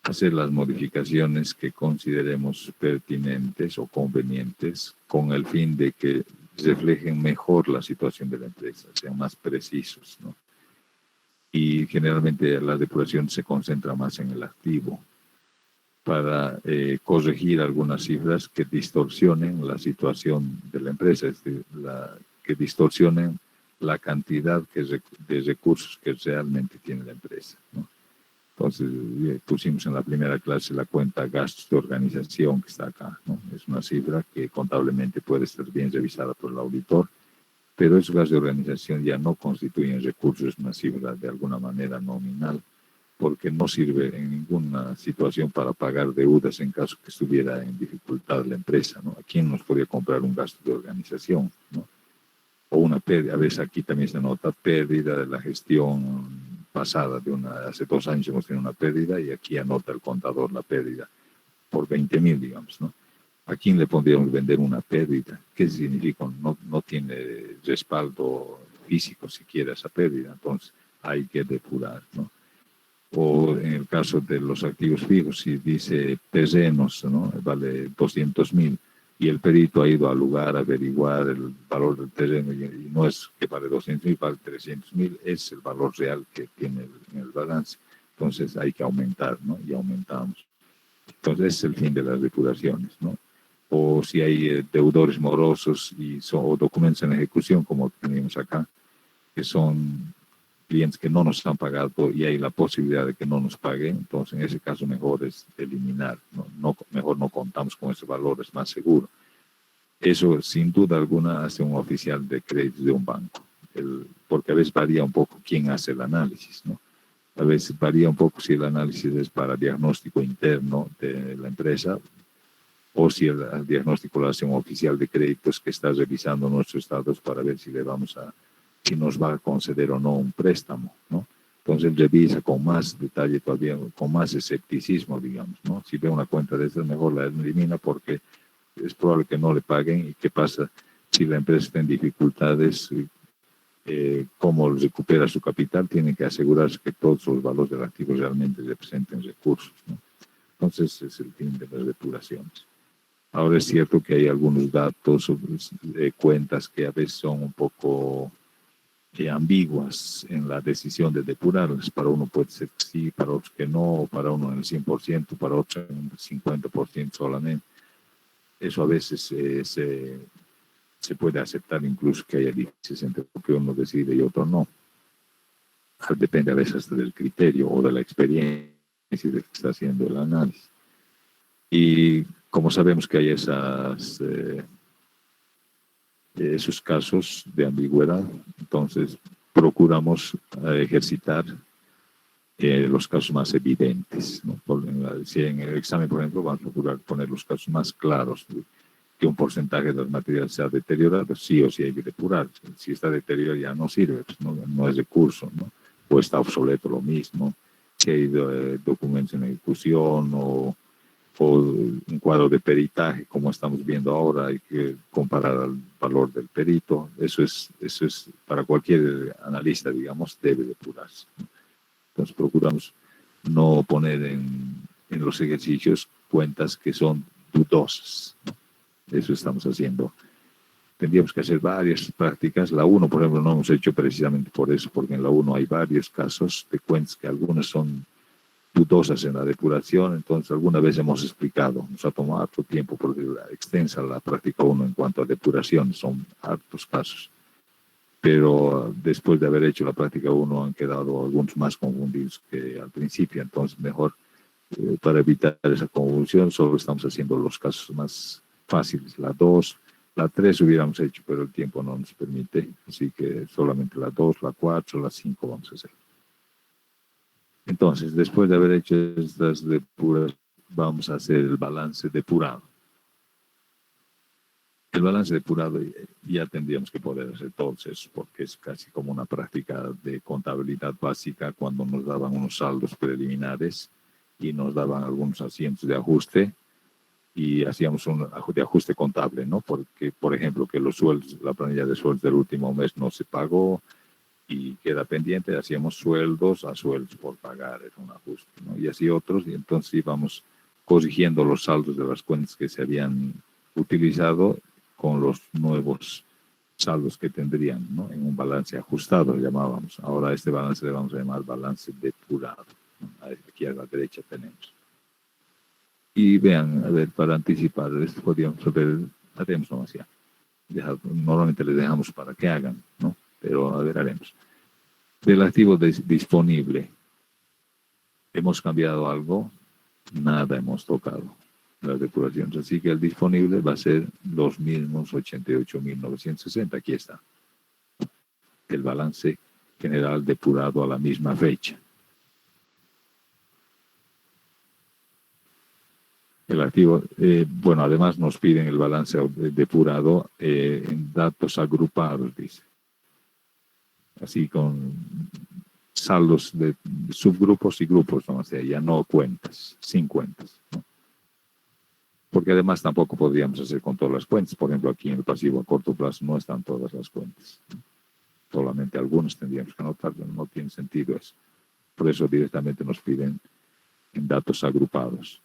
hacer las modificaciones que consideremos pertinentes o convenientes con el fin de que reflejen mejor la situación de la empresa, sean más precisos, ¿no? Y generalmente la depuración se concentra más en el activo para corregir algunas cifras que distorsionen la situación de la empresa, es decir, que distorsionen la cantidad de recursos que realmente tiene la empresa, ¿no? Entonces, pusimos en la primera clase la cuenta gastos de organización que está acá, ¿no? Es una cifra que contablemente puede estar bien revisada por el auditor, pero esos gastos de organización ya no constituyen recursos, es una cifra de alguna manera nominal, porque no sirve en ninguna situación para pagar deudas en caso que estuviera en dificultad la empresa, ¿no? ¿A quién nos podría comprar un gasto de organización, ¿no? O una pérdida, a veces aquí también se nota pérdida de la gestión pasada, hace 2 años hemos tenido una pérdida y aquí anota el contador la pérdida por 20.000, digamos, ¿no? ¿A quién le podríamos vender una pérdida? ¿Qué significa? No tiene respaldo físico siquiera esa pérdida, entonces hay que depurar, ¿no? O en el caso de los activos fijos, si dice terrenos, ¿no? Vale 200.000 y el perito ha ido al lugar a averiguar el valor del terreno y no es que vale 200.000, vale 300.000, es el valor real que tiene en el balance. Entonces hay que aumentar, ¿no? Y aumentamos. Entonces ese es el fin de las depuraciones, ¿no? O si hay deudores morosos o documentos en ejecución, como tenemos acá, que son clientes que no nos han pagado y hay la posibilidad de que no nos paguen, entonces en ese caso mejor es eliminar, mejor no contamos con ese valor, es más seguro. Eso sin duda alguna hace un oficial de crédito de un banco, porque a veces varía un poco quién hace el análisis, ¿no? A veces varía un poco si el análisis es para diagnóstico interno de la empresa o si el diagnóstico lo hace un oficial de créditos que está revisando nuestros estados para ver si si nos va a conceder o no un préstamo, ¿no? Entonces revisa con más detalle todavía, con más escepticismo, digamos, ¿no? Si ve una cuenta de estas, mejor la elimina porque es probable que no le paguen. ¿Y qué pasa si la empresa está en dificultades? ¿Cómo recupera su capital? Tiene que asegurarse que todos los valores del activo realmente representen recursos, ¿no? Entonces es el fin de las depuraciones. Ahora es cierto que hay algunos datos de cuentas que a veces son un poco ambiguas en la decisión de depurarlas. Para uno puede ser que sí, para otros que no, para uno en el 100%, para otros en el 50% solamente. Eso a veces se puede aceptar incluso que haya diferencias entre lo que uno decide y otro no. Depende a veces del criterio o de la experiencia de que está haciendo el análisis. Y como sabemos que hay esos casos de ambigüedad, entonces procuramos ejercitar los casos más evidentes, ¿no? Si en el examen, por ejemplo, vamos a procurar poner los casos más claros, que un porcentaje de los materiales se ha deteriorado, sí o sí hay que depurar. Si está deteriorado ya no sirve, pues no es recurso, ¿no? O está obsoleto lo mismo, si hay documentos en ejecución o un cuadro de peritaje, como estamos viendo ahora, hay que comparar al valor del perito. Eso es para cualquier analista, digamos, debe depurarse, ¿no? Entonces procuramos no poner en los ejercicios cuentas que son dudosas, ¿no? Eso estamos haciendo. Tendríamos que hacer varias prácticas. La 1, por ejemplo, no hemos hecho precisamente por eso, porque en la 1 hay varios casos de cuentas que algunas son dudosas en la depuración, entonces alguna vez hemos explicado, nos ha tomado harto tiempo porque extensa la práctica 1 en cuanto a depuración, son hartos casos, pero después de haber hecho la práctica 1 han quedado algunos más confundidos que al principio, entonces mejor para evitar esa confusión solo estamos haciendo los casos más fáciles, la 2, la 3 hubiéramos hecho, pero el tiempo no nos permite, así que solamente la 2, la 4, la 5 vamos a hacer. Entonces, después de haber hecho estas depuras, vamos a hacer el balance depurado. El balance depurado ya tendríamos que poder hacer todos esos, porque es casi como una práctica de contabilidad básica cuando nos daban unos saldos preliminares y nos daban algunos asientos de ajuste y hacíamos un de ajuste contable, ¿no? Porque, por ejemplo, que los sueldos, la planilla de sueldos del último mes no se pagó, y queda pendiente, hacíamos sueldos a sueldos por pagar, era un ajuste, ¿no? Y así otros, y entonces íbamos corrigiendo los saldos de las cuentas que se habían utilizado con los nuevos saldos que tendrían, ¿no? En un balance ajustado, llamábamos. Ahora a este balance le vamos a llamar balance depurado, ¿no? Aquí a la derecha tenemos. Y vean, a ver, para anticipar, esto podríamos saber, haremos nomás ya. Normalmente les dejamos para que hagan, ¿no? Pero a ver, haremos. Del activo disponible, ¿hemos cambiado algo? Nada hemos tocado las depuraciones. Así que el disponible va a ser los mismos 88.960. Aquí está. El balance general depurado a la misma fecha. El activo, bueno, además nos piden el balance depurado en datos agrupados, dice. Así con saldos de subgrupos y grupos, ¿no? O sea, ya no cuentas, sin cuentas, ¿no? Porque además tampoco podríamos hacer con todas las cuentas. Por ejemplo, aquí en el pasivo a corto plazo no están todas las cuentas, ¿no? Solamente algunas tendríamos que anotar, pero no tiene sentido eso. Por eso directamente nos piden en datos agrupados.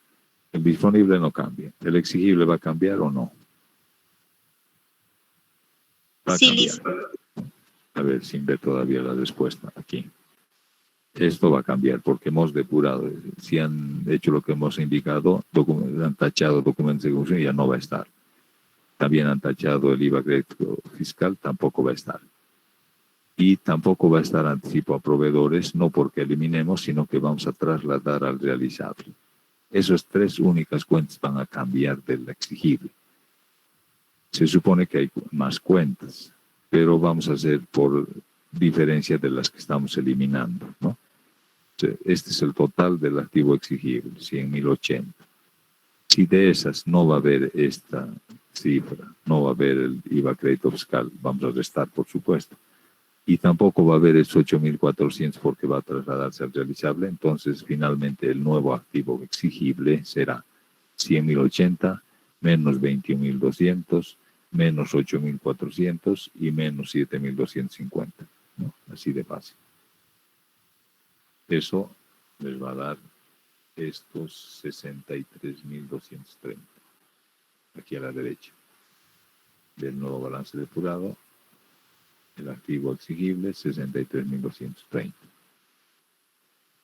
El disponible no cambia. ¿El exigible va a cambiar o no? Va a cambiar. A ver, sin ver todavía la respuesta aquí. Esto va a cambiar porque hemos depurado. Si han hecho lo que hemos indicado, han tachado documentos de ejecución y ya no va a estar. También han tachado el IVA crédito fiscal, tampoco va a estar. Y tampoco va a estar anticipo a proveedores, no porque eliminemos, sino que vamos a trasladar al realizable. Esas 3 únicas cuentas van a cambiar del exigible. Se supone que hay más cuentas, pero vamos a hacer por diferencia de las que estamos eliminando, ¿no? Este es el total del activo exigible, 100.080. Si de esas no va a haber esta cifra, no va a haber el IVA crédito fiscal, vamos a restar, por supuesto. Y tampoco va a haber esos 8.400 porque va a trasladarse al realizable. Entonces, finalmente, el nuevo activo exigible será 100.080 menos 21.200 menos 8.400 y menos 7.250, ¿no? Así de fácil. Eso les va a dar estos 63.230. aquí a la derecha, del nuevo balance depurado, el activo exigible 63.230.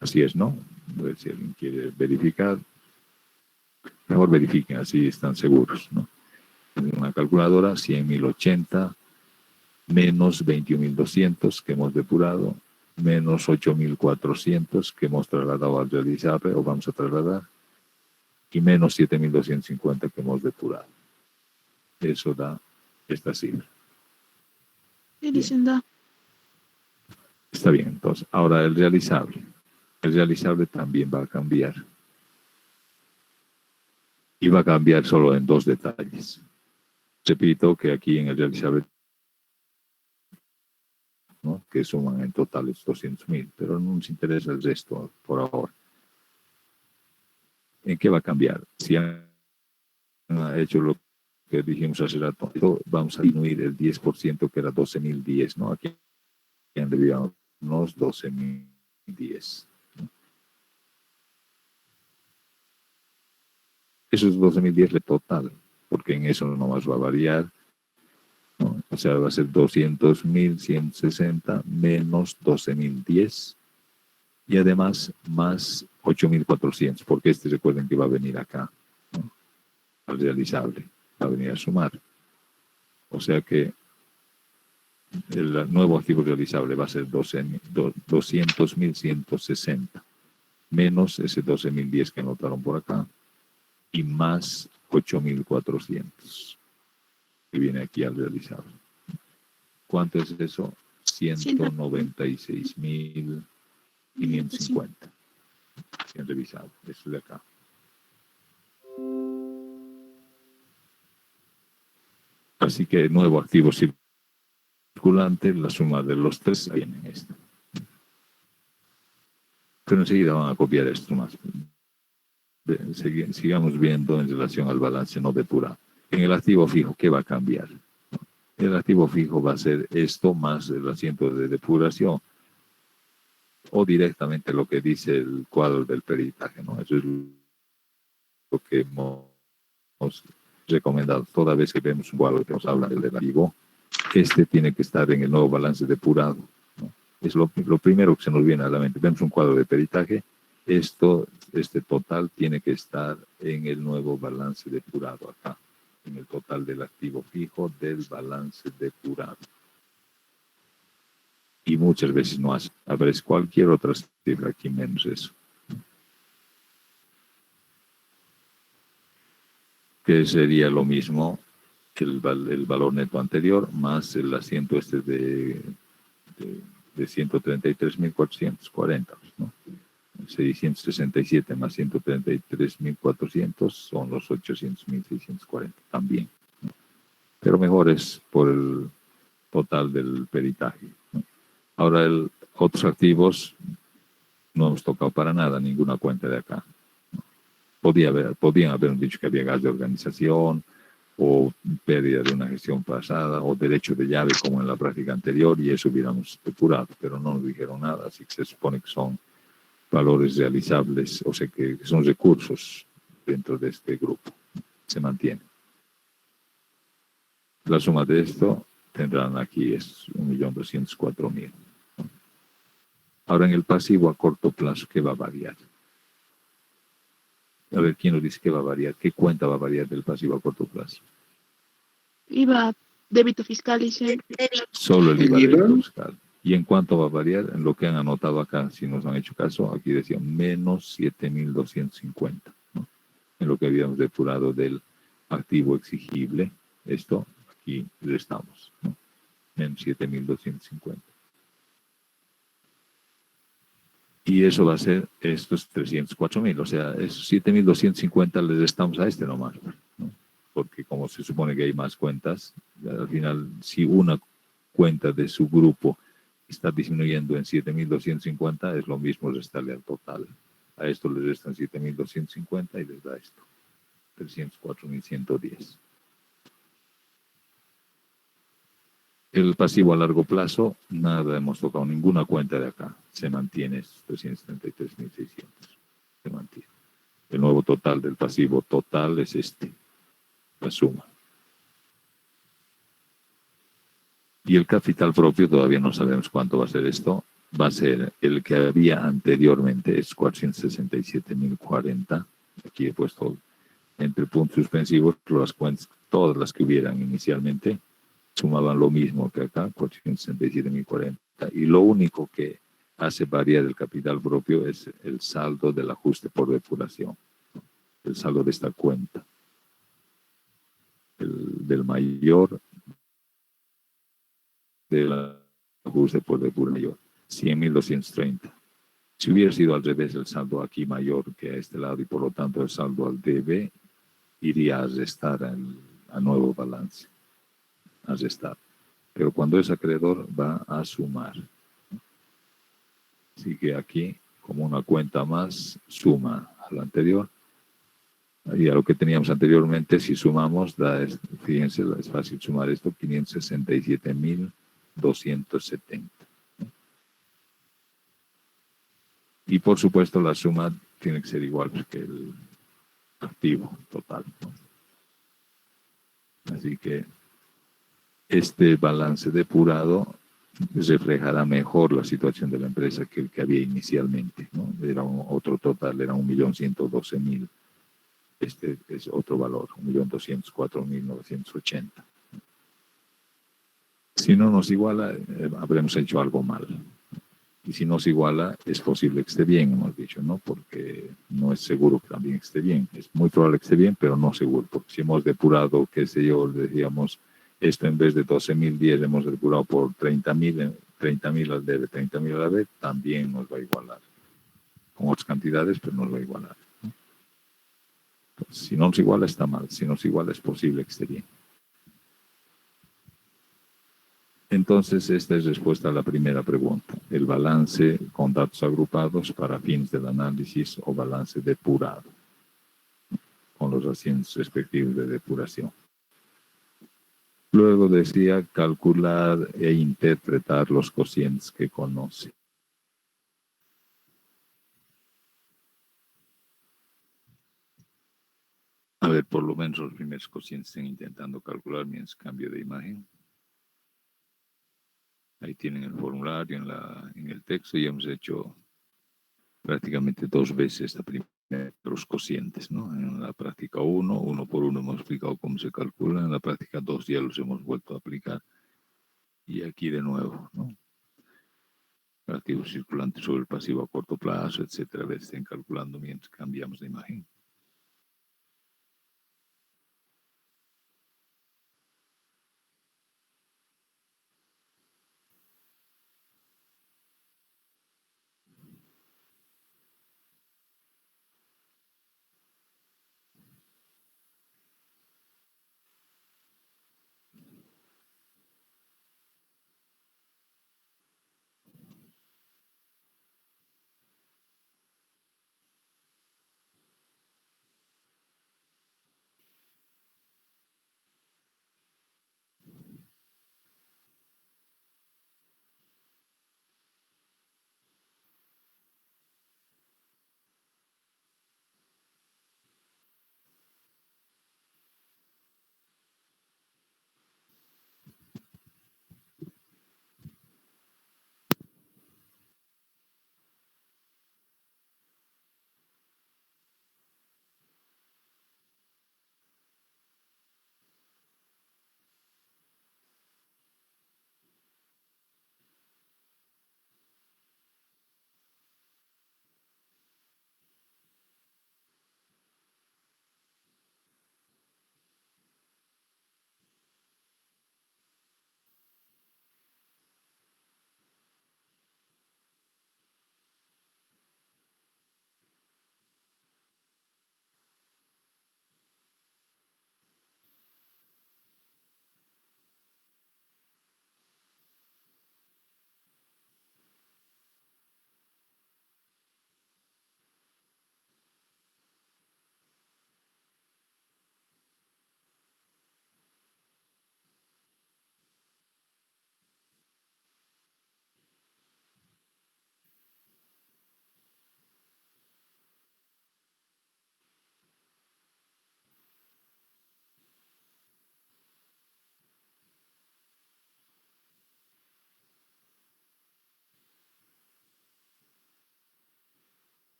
Así es, ¿no? Entonces, si alguien quiere verificar, mejor verifiquen, así están seguros, ¿no? En una calculadora, 100.080 menos 21.200 que hemos depurado, menos 8.400 que hemos trasladado al realizable o vamos a trasladar, y menos 7.250 que hemos depurado. Eso da esta cifra. ¿Qué dicen da? Está bien, entonces, ahora el realizable. El realizable también va a cambiar. Y va a cambiar solo en dos detalles. Repito que aquí en el realizable, ¿no?, que suman en total 200.000, pero no nos interesa el resto por ahora. ¿En qué va a cambiar? Si han hecho lo que dijimos hace rato, vamos a disminuir el 10% que era 12.010, ¿no? Aquí han debido unos 12.010. ¿no? Eso es 12.010 de total, porque en eso no más va a variar, ¿no? O sea, va a ser 200.160 menos 12.010 y además más 8.400, porque recuerden que va a venir acá, ¿no?, al realizable, va a venir a sumar. O sea que el nuevo activo realizable va a ser 200.160 menos ese 12.010 que anotaron por acá y más 8.400 que viene aquí al realizable. ¿Cuánto es eso? 196.550 bien revisado. Eso de acá. Así que nuevo activo circulante, la suma de los tres viene en esto. Pero enseguida van a copiar esto más. Sigamos viendo en relación al balance no depurado. En el activo fijo, ¿qué va a cambiar? El activo fijo va a ser esto más el asiento de depuración o directamente lo que dice el cuadro del peritaje, ¿no? Eso es lo que hemos recomendado toda vez que vemos un cuadro que nos habla del activo. Este tiene que estar en el nuevo balance depurado, ¿no? Es lo primero que se nos viene a la mente. Vemos un cuadro de peritaje, este total tiene que estar en el nuevo balance depurado acá, en el total del activo fijo del balance depurado. Y muchas veces no hace. Aparece cualquier otra cifra aquí menos eso. Que sería lo mismo que el valor neto anterior más el asiento de 133.440, ¿no? 667 más 133.400 son los 800.640 también, ¿no? Pero mejor es por el total del peritaje, ¿no? Ahora, otros activos no hemos tocado para nada, ninguna cuenta de acá, ¿no? Podían haber dicho que había gas de organización, o pérdida de una gestión pasada, o derecho de llave como en la práctica anterior, y eso hubiéramos depurado, pero no nos dijeron nada, así que se supone que son valores realizables, o sea que son recursos dentro de este grupo, se mantiene. La suma de esto tendrán aquí es 1.204.000. Ahora en el pasivo a corto plazo, ¿qué va a variar? A ver, ¿quién nos dice qué va a variar? ¿Qué cuenta va a variar del pasivo a corto plazo? IVA, débito fiscal, dice. Solo el IVA débito fiscal. ¿Y en cuánto va a variar? En lo que han anotado acá, si nos han hecho caso, aquí decía menos 7.250, ¿no? En lo que habíamos depurado del activo exigible, esto aquí le estamos, ¿no? Menos 7.250. Y eso va a ser estos 304.000, o sea, esos 7.250 les restamos a este nomás, ¿no? Porque como se supone que hay más cuentas, al final, si una cuenta de su grupo está disminuyendo en 7.250, es lo mismo restarle al total. A esto le restan 7.250 y les da esto, 304.110. El pasivo a largo plazo, nada hemos tocado, ninguna cuenta de acá. Se mantiene 333.600. Se mantiene. El nuevo total del pasivo total es este, esta suma. Y el capital propio todavía no sabemos cuánto va a ser esto. Va a ser el que había anteriormente, es 467.040. Aquí he puesto entre puntos suspensivos las cuentas, todas las que hubieran inicialmente, sumaban lo mismo que acá, 467.040. Y lo único que hace variar el capital propio es el saldo del ajuste por depuración, el saldo de esta cuenta, del mayor del ajuste por depuración mayor, 100.230. Si hubiera sido al revés, el saldo aquí mayor que a este lado y por lo tanto el saldo al debe iría a restar a nuevo balance, a restar. Pero cuando es acreedor va a sumar. Así que aquí, como una cuenta más, suma a lo anterior. Y a lo que teníamos anteriormente, si sumamos, fíjense, es fácil sumar esto, 567.270. Y por supuesto la suma tiene que ser igual que el activo total, ¿no? Así que este balance depurado reflejará mejor la situación de la empresa que el que había inicialmente, ¿no? Era otro total, era 1.112.000. Este es otro valor, 1.204.980. Si no nos iguala, habremos hecho algo mal. Y si nos iguala, es posible que esté bien, hemos dicho, ¿no? Porque no es seguro que también esté bien. Es muy probable que esté bien, pero no seguro. Porque si hemos depurado, qué sé yo, decíamos, esto en vez de 12.010 hemos depurado por 30.000 al debe, 30.000 a la vez, también nos va a igualar. Con otras cantidades, pero nos va a igualar. Entonces, si no nos iguala, está mal. Si nos iguala, es posible que esté bien. Entonces, esta es respuesta a la primera pregunta. El balance con datos agrupados para fines del análisis o balance depurado, con los asientos respectivos de depuración. Luego decía calcular e interpretar los cocientes que conoce. A ver, por lo menos los primeros cocientes estén intentando calcular mientras cambio de imagen. Ahí tienen el formulario en el texto y hemos hecho prácticamente 2 veces esta primera, los cocientes, ¿no? En la práctica 1 por 1 hemos explicado cómo se calcula, en la práctica 2 ya los hemos vuelto a aplicar. Y aquí de nuevo, ¿no? El activo circulante sobre el pasivo a corto plazo, etcétera, a ver, estén calculando mientras cambiamos de imagen.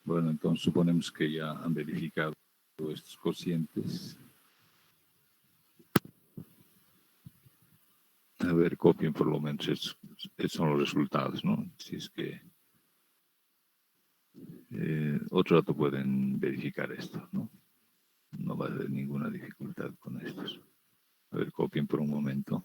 Bueno, entonces suponemos que ya han verificado estos cocientes. A ver, copien por lo menos estos son los resultados, ¿no? Si es que otro rato pueden verificar esto, ¿no? No va a haber ninguna dificultad con estos. A ver, copien por un momento.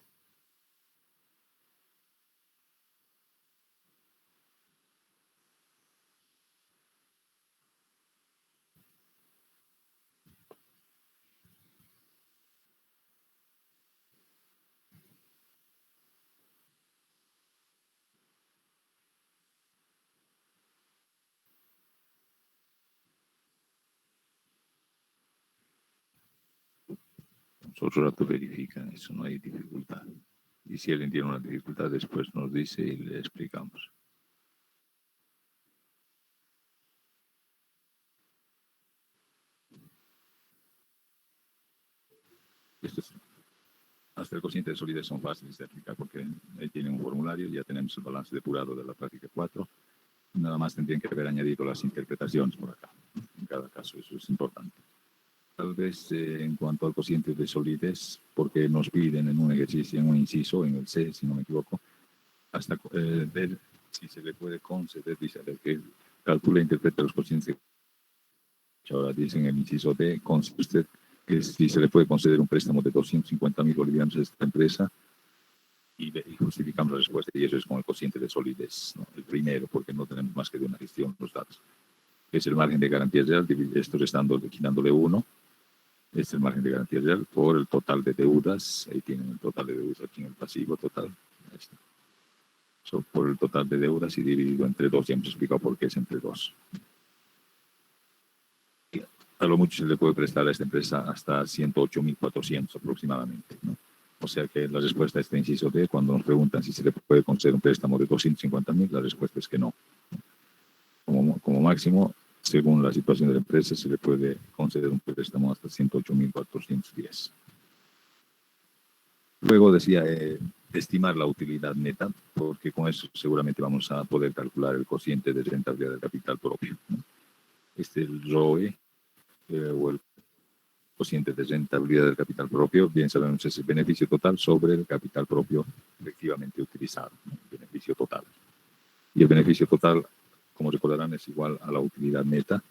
Otro rato verifican eso, no hay dificultad. Y si alguien tiene una dificultad, después nos dice y le explicamos. Hasta el cociente de solidez son fáciles de aplicar porque ahí tienen un formulario, ya tenemos el balance depurado de la práctica 4. Nada más tendrían que haber añadido las interpretaciones por acá. En cada caso, eso es importante. Tal vez en cuanto al cociente de solidez, porque nos piden en un ejercicio, en un inciso, en el C, si no me equivoco, hasta ver si se le puede conceder, dice, a ver, que calcula e interpreta los cocientes. Ahora dice en el inciso D, concede usted que si se le puede conceder un préstamo de 250.000 bolivianos a esta empresa y justificamos la respuesta, y eso es con el cociente de solidez, ¿no? El primero, porque no tenemos más que de una gestión los datos. Es el margen de garantía real, esto restando, quitándole 1, es el margen de garantía real por el total de deudas, ahí tienen el total de deudas aquí en el pasivo total, ahí está. Por el total de deudas y dividido entre 2, ya hemos explicado por qué es entre 2. A lo mucho se le puede prestar a esta empresa hasta 108.400 aproximadamente, ¿no? O sea que la respuesta a este inciso D, cuando nos preguntan si se le puede conceder un préstamo de 250.000, la respuesta es que no. Como máximo, según la situación de la empresa, se le puede conceder un préstamo hasta 108.410. Luego decía estimar la utilidad neta, porque con eso seguramente vamos a poder calcular el cociente de rentabilidad del capital propio, ¿no? Este es el ROE, o el cociente de rentabilidad del capital propio, bien sabemos es el beneficio total sobre el capital propio efectivamente utilizado, ¿no? Beneficio total. Y el beneficio total, como recordarán, es igual a la utilidad neta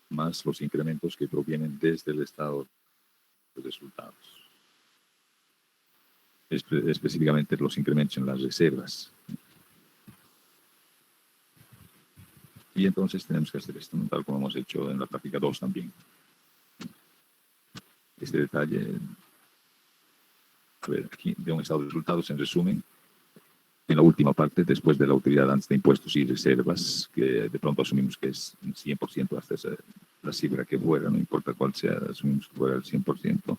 más los incrementos que provienen desde el estado de resultados. Específicamente los incrementos en las reservas. Y entonces tenemos que hacer esto, tal como hemos hecho en la práctica 2 también. Este detalle, a ver, aquí de un estado de resultados, en resumen, en la última parte, después de la utilidad antes de impuestos y reservas, que de pronto asumimos que es un 100% hasta la cifra que fuera, no importa cuál sea, asumimos que fuera el 100%.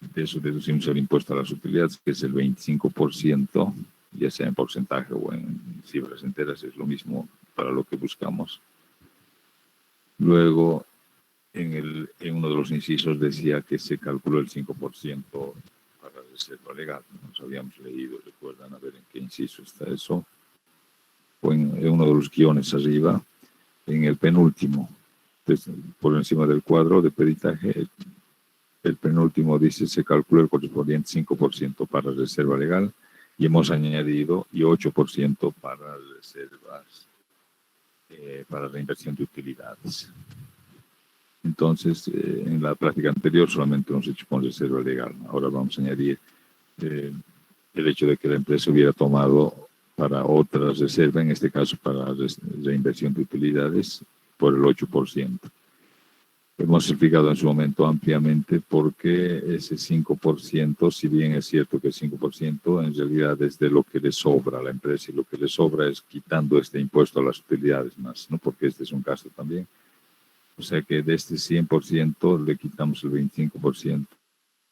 De eso deducimos el impuesto a las utilidades, que es el 25%, ya sea en porcentaje o en cifras enteras, es lo mismo para lo que buscamos. Luego, en uno de los incisos decía que se calculó el 5% para reserva legal. Nos habíamos leído, recuerdan, a ver en qué inciso está eso. O en uno de los guiones arriba, en el penúltimo, por encima del cuadro de peritaje, el penúltimo dice se calcula el correspondiente 5% para reserva legal y hemos añadido y 8% para reservas para reinversión de utilidades. Entonces, en la práctica anterior solamente hemos hecho con reserva legal. Ahora vamos a añadir el hecho de que la empresa hubiera tomado para otra reserva, en este caso para reinversión de utilidades, por el 8%. Hemos explicado en su momento ampliamente por qué ese 5%, si bien es cierto que el 5% en realidad es de lo que le sobra a la empresa, y lo que le sobra es quitando este impuesto a las utilidades más, ¿no? Porque este es un gasto también. O sea que de este 100% le quitamos el 25%.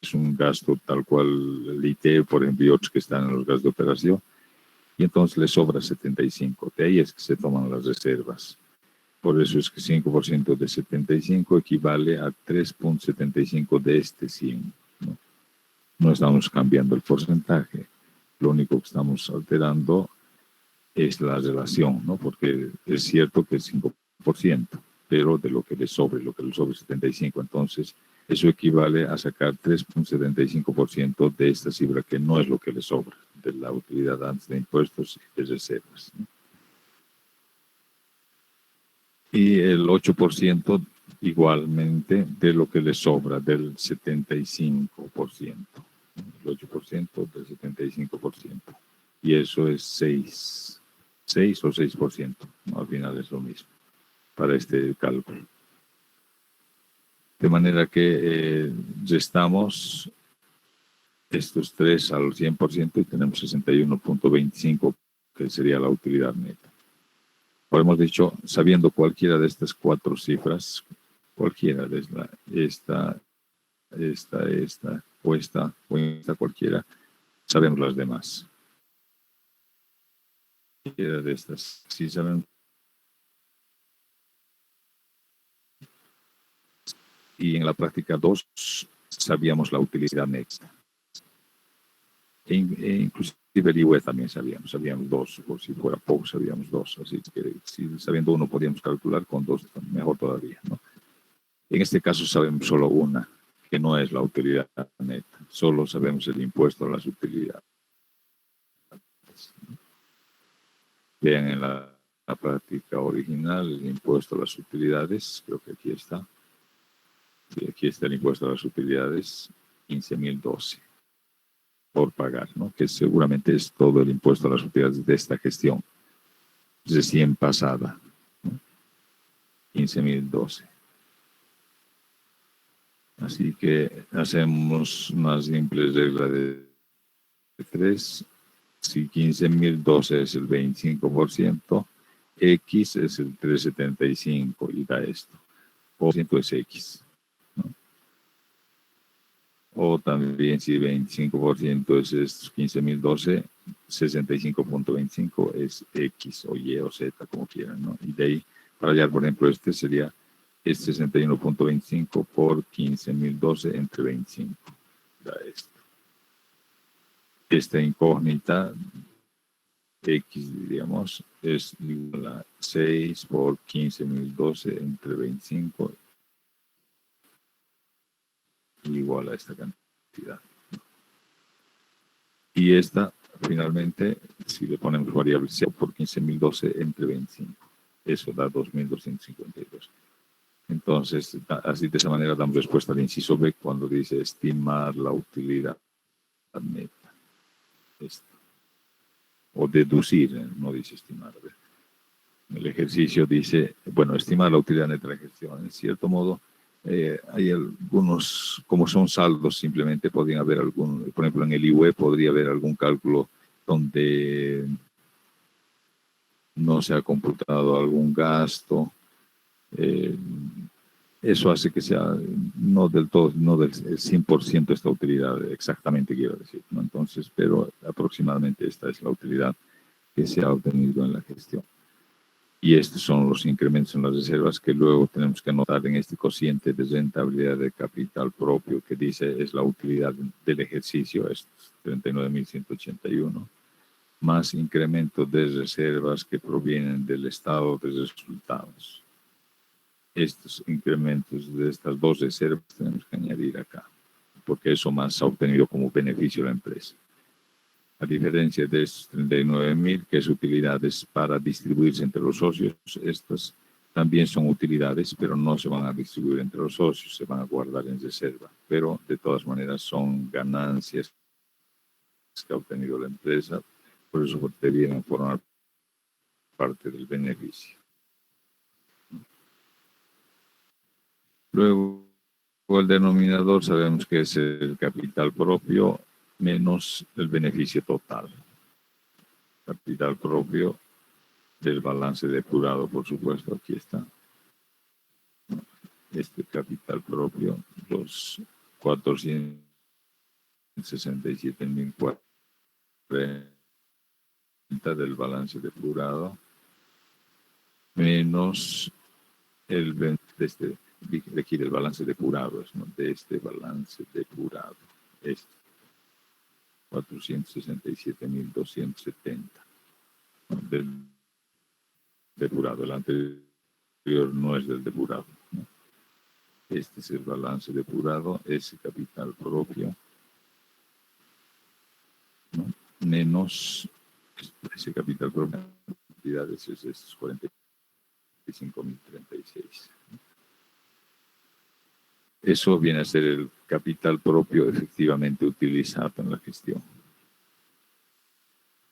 Es un gasto tal cual el IT, por ejemplo, y otros que están en los gastos de operación. Y entonces le sobra 75%. De ahí es que se toman las reservas. Por eso es que 5% de 75 equivale a 3.75 de este 100. No estamos cambiando el porcentaje. Lo único que estamos alterando es la relación, ¿no? Porque es cierto que el 5% 75%, pero de lo que le sobre 75%. Entonces, eso equivale a sacar 3,75% de esta cifra, que no es lo que le sobra, de la utilidad antes de impuestos y de reservas, ¿no? Y el 8% igualmente de lo que le sobra del 75%. El 8% del 75%. Y eso es 6 o 6%. ¿No? Al final es lo mismo para este cálculo. De manera que restamos estos 3 al 100% y tenemos 61,25, que sería la utilidad neta. Ahora hemos dicho, sabiendo cualquiera de estas 4 cifras, cualquiera de esta, cualquiera, sabemos las demás. Cualquiera de estas, sí sabemos. Y en la práctica 2 sabíamos la utilidad neta. Inclusive el IVA también sabíamos 2, o si fuera poco sabíamos 2, así que si sabiendo 1 podíamos calcular, con 2 mejor todavía, ¿no? En este caso sabemos solo una, que no es la utilidad neta, solo sabemos el impuesto a las utilidades. Vean en la práctica original el impuesto a las utilidades, creo que aquí está. Sí, aquí está el impuesto a las utilidades, 15.012 por pagar, ¿no? Que seguramente es todo el impuesto a las utilidades de esta gestión recién pasada, ¿no? 15.012. Así que hacemos una simple regla de 3. Si 15.012 es el 25%, X es el 375 y da esto. O ciento es X, ¿no? O también si 25% es estos 15.012, 65,25 es X o Y o Z, como quieran, ¿no? Y de ahí, para hallar, por ejemplo, este sería es 61,25 por 15.012 entre 25. Da esto. Esta incógnita, X, diríamos, es igual a 6 por 15.012 entre 25, igual a esta cantidad. Y esta, finalmente, si le ponemos variable 0 por 15.012 entre 25, eso da 2.252. Entonces, así de esa manera damos respuesta al inciso B cuando dice estimar la utilidad neta. Esto. O deducir, no dice estimar. El ejercicio dice, bueno, estimar la utilidad neta de la gestión. En cierto modo, hay algunos, como son saldos, simplemente podrían haber algún, por ejemplo, en el IUE podría haber algún cálculo donde no se ha computado algún gasto. Eso hace que sea no del todo, no del 100% esta utilidad, exactamente quiero decir, ¿no? Entonces, pero aproximadamente esta es la utilidad que se ha obtenido en la gestión. Y estos son los incrementos en las reservas que luego tenemos que anotar en este cociente de rentabilidad de capital propio que dice es la utilidad del ejercicio, es 39.181, más incrementos de reservas que provienen del estado de resultados. Estos incrementos de estas 2 reservas tenemos que añadir acá, porque eso más ha obtenido como beneficio la empresa. A diferencia de estos 39.000, que es utilidades para distribuirse entre los socios, estas también son utilidades, pero no se van a distribuir entre los socios, se van a guardar en reserva. Pero de todas maneras son ganancias que ha obtenido la empresa, por eso debieran formar parte del beneficio. Luego, el denominador sabemos que es el capital propio menos el beneficio total. Capital propio del balance depurado, por supuesto, aquí está. Este capital propio, los 467.040 del balance depurado, menos el de aquí del balance depurado, ¿no? De este balance depurado, este 467.270, ¿no? Del depurado. El anterior no es del depurado, ¿no? Este es el balance depurado, ese capital propio, ¿no? Menos ese capital propio, cantidades es estos 45.036. Eso viene a ser el capital propio efectivamente utilizado en la gestión.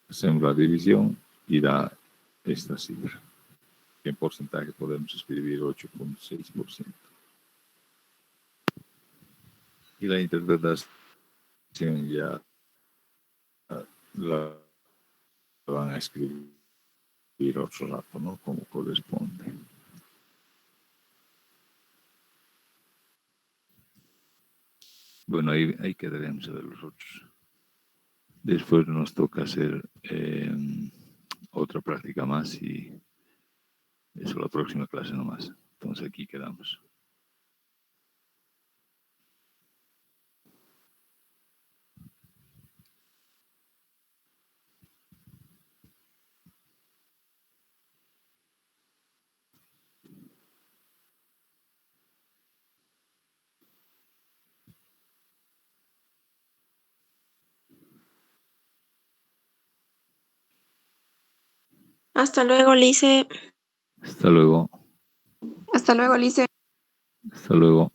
Hacemos la división y da esta cifra. En porcentaje podemos escribir 8.6%. Y la interpretación ya la van a escribir otro rato, ¿no? Como corresponde. Bueno, ahí quedaremos a ver los otros. Después nos toca hacer otra práctica más y eso la próxima clase nomás. Entonces aquí quedamos. Hasta luego, Lice. Hasta luego. Hasta luego, Lice. Hasta luego.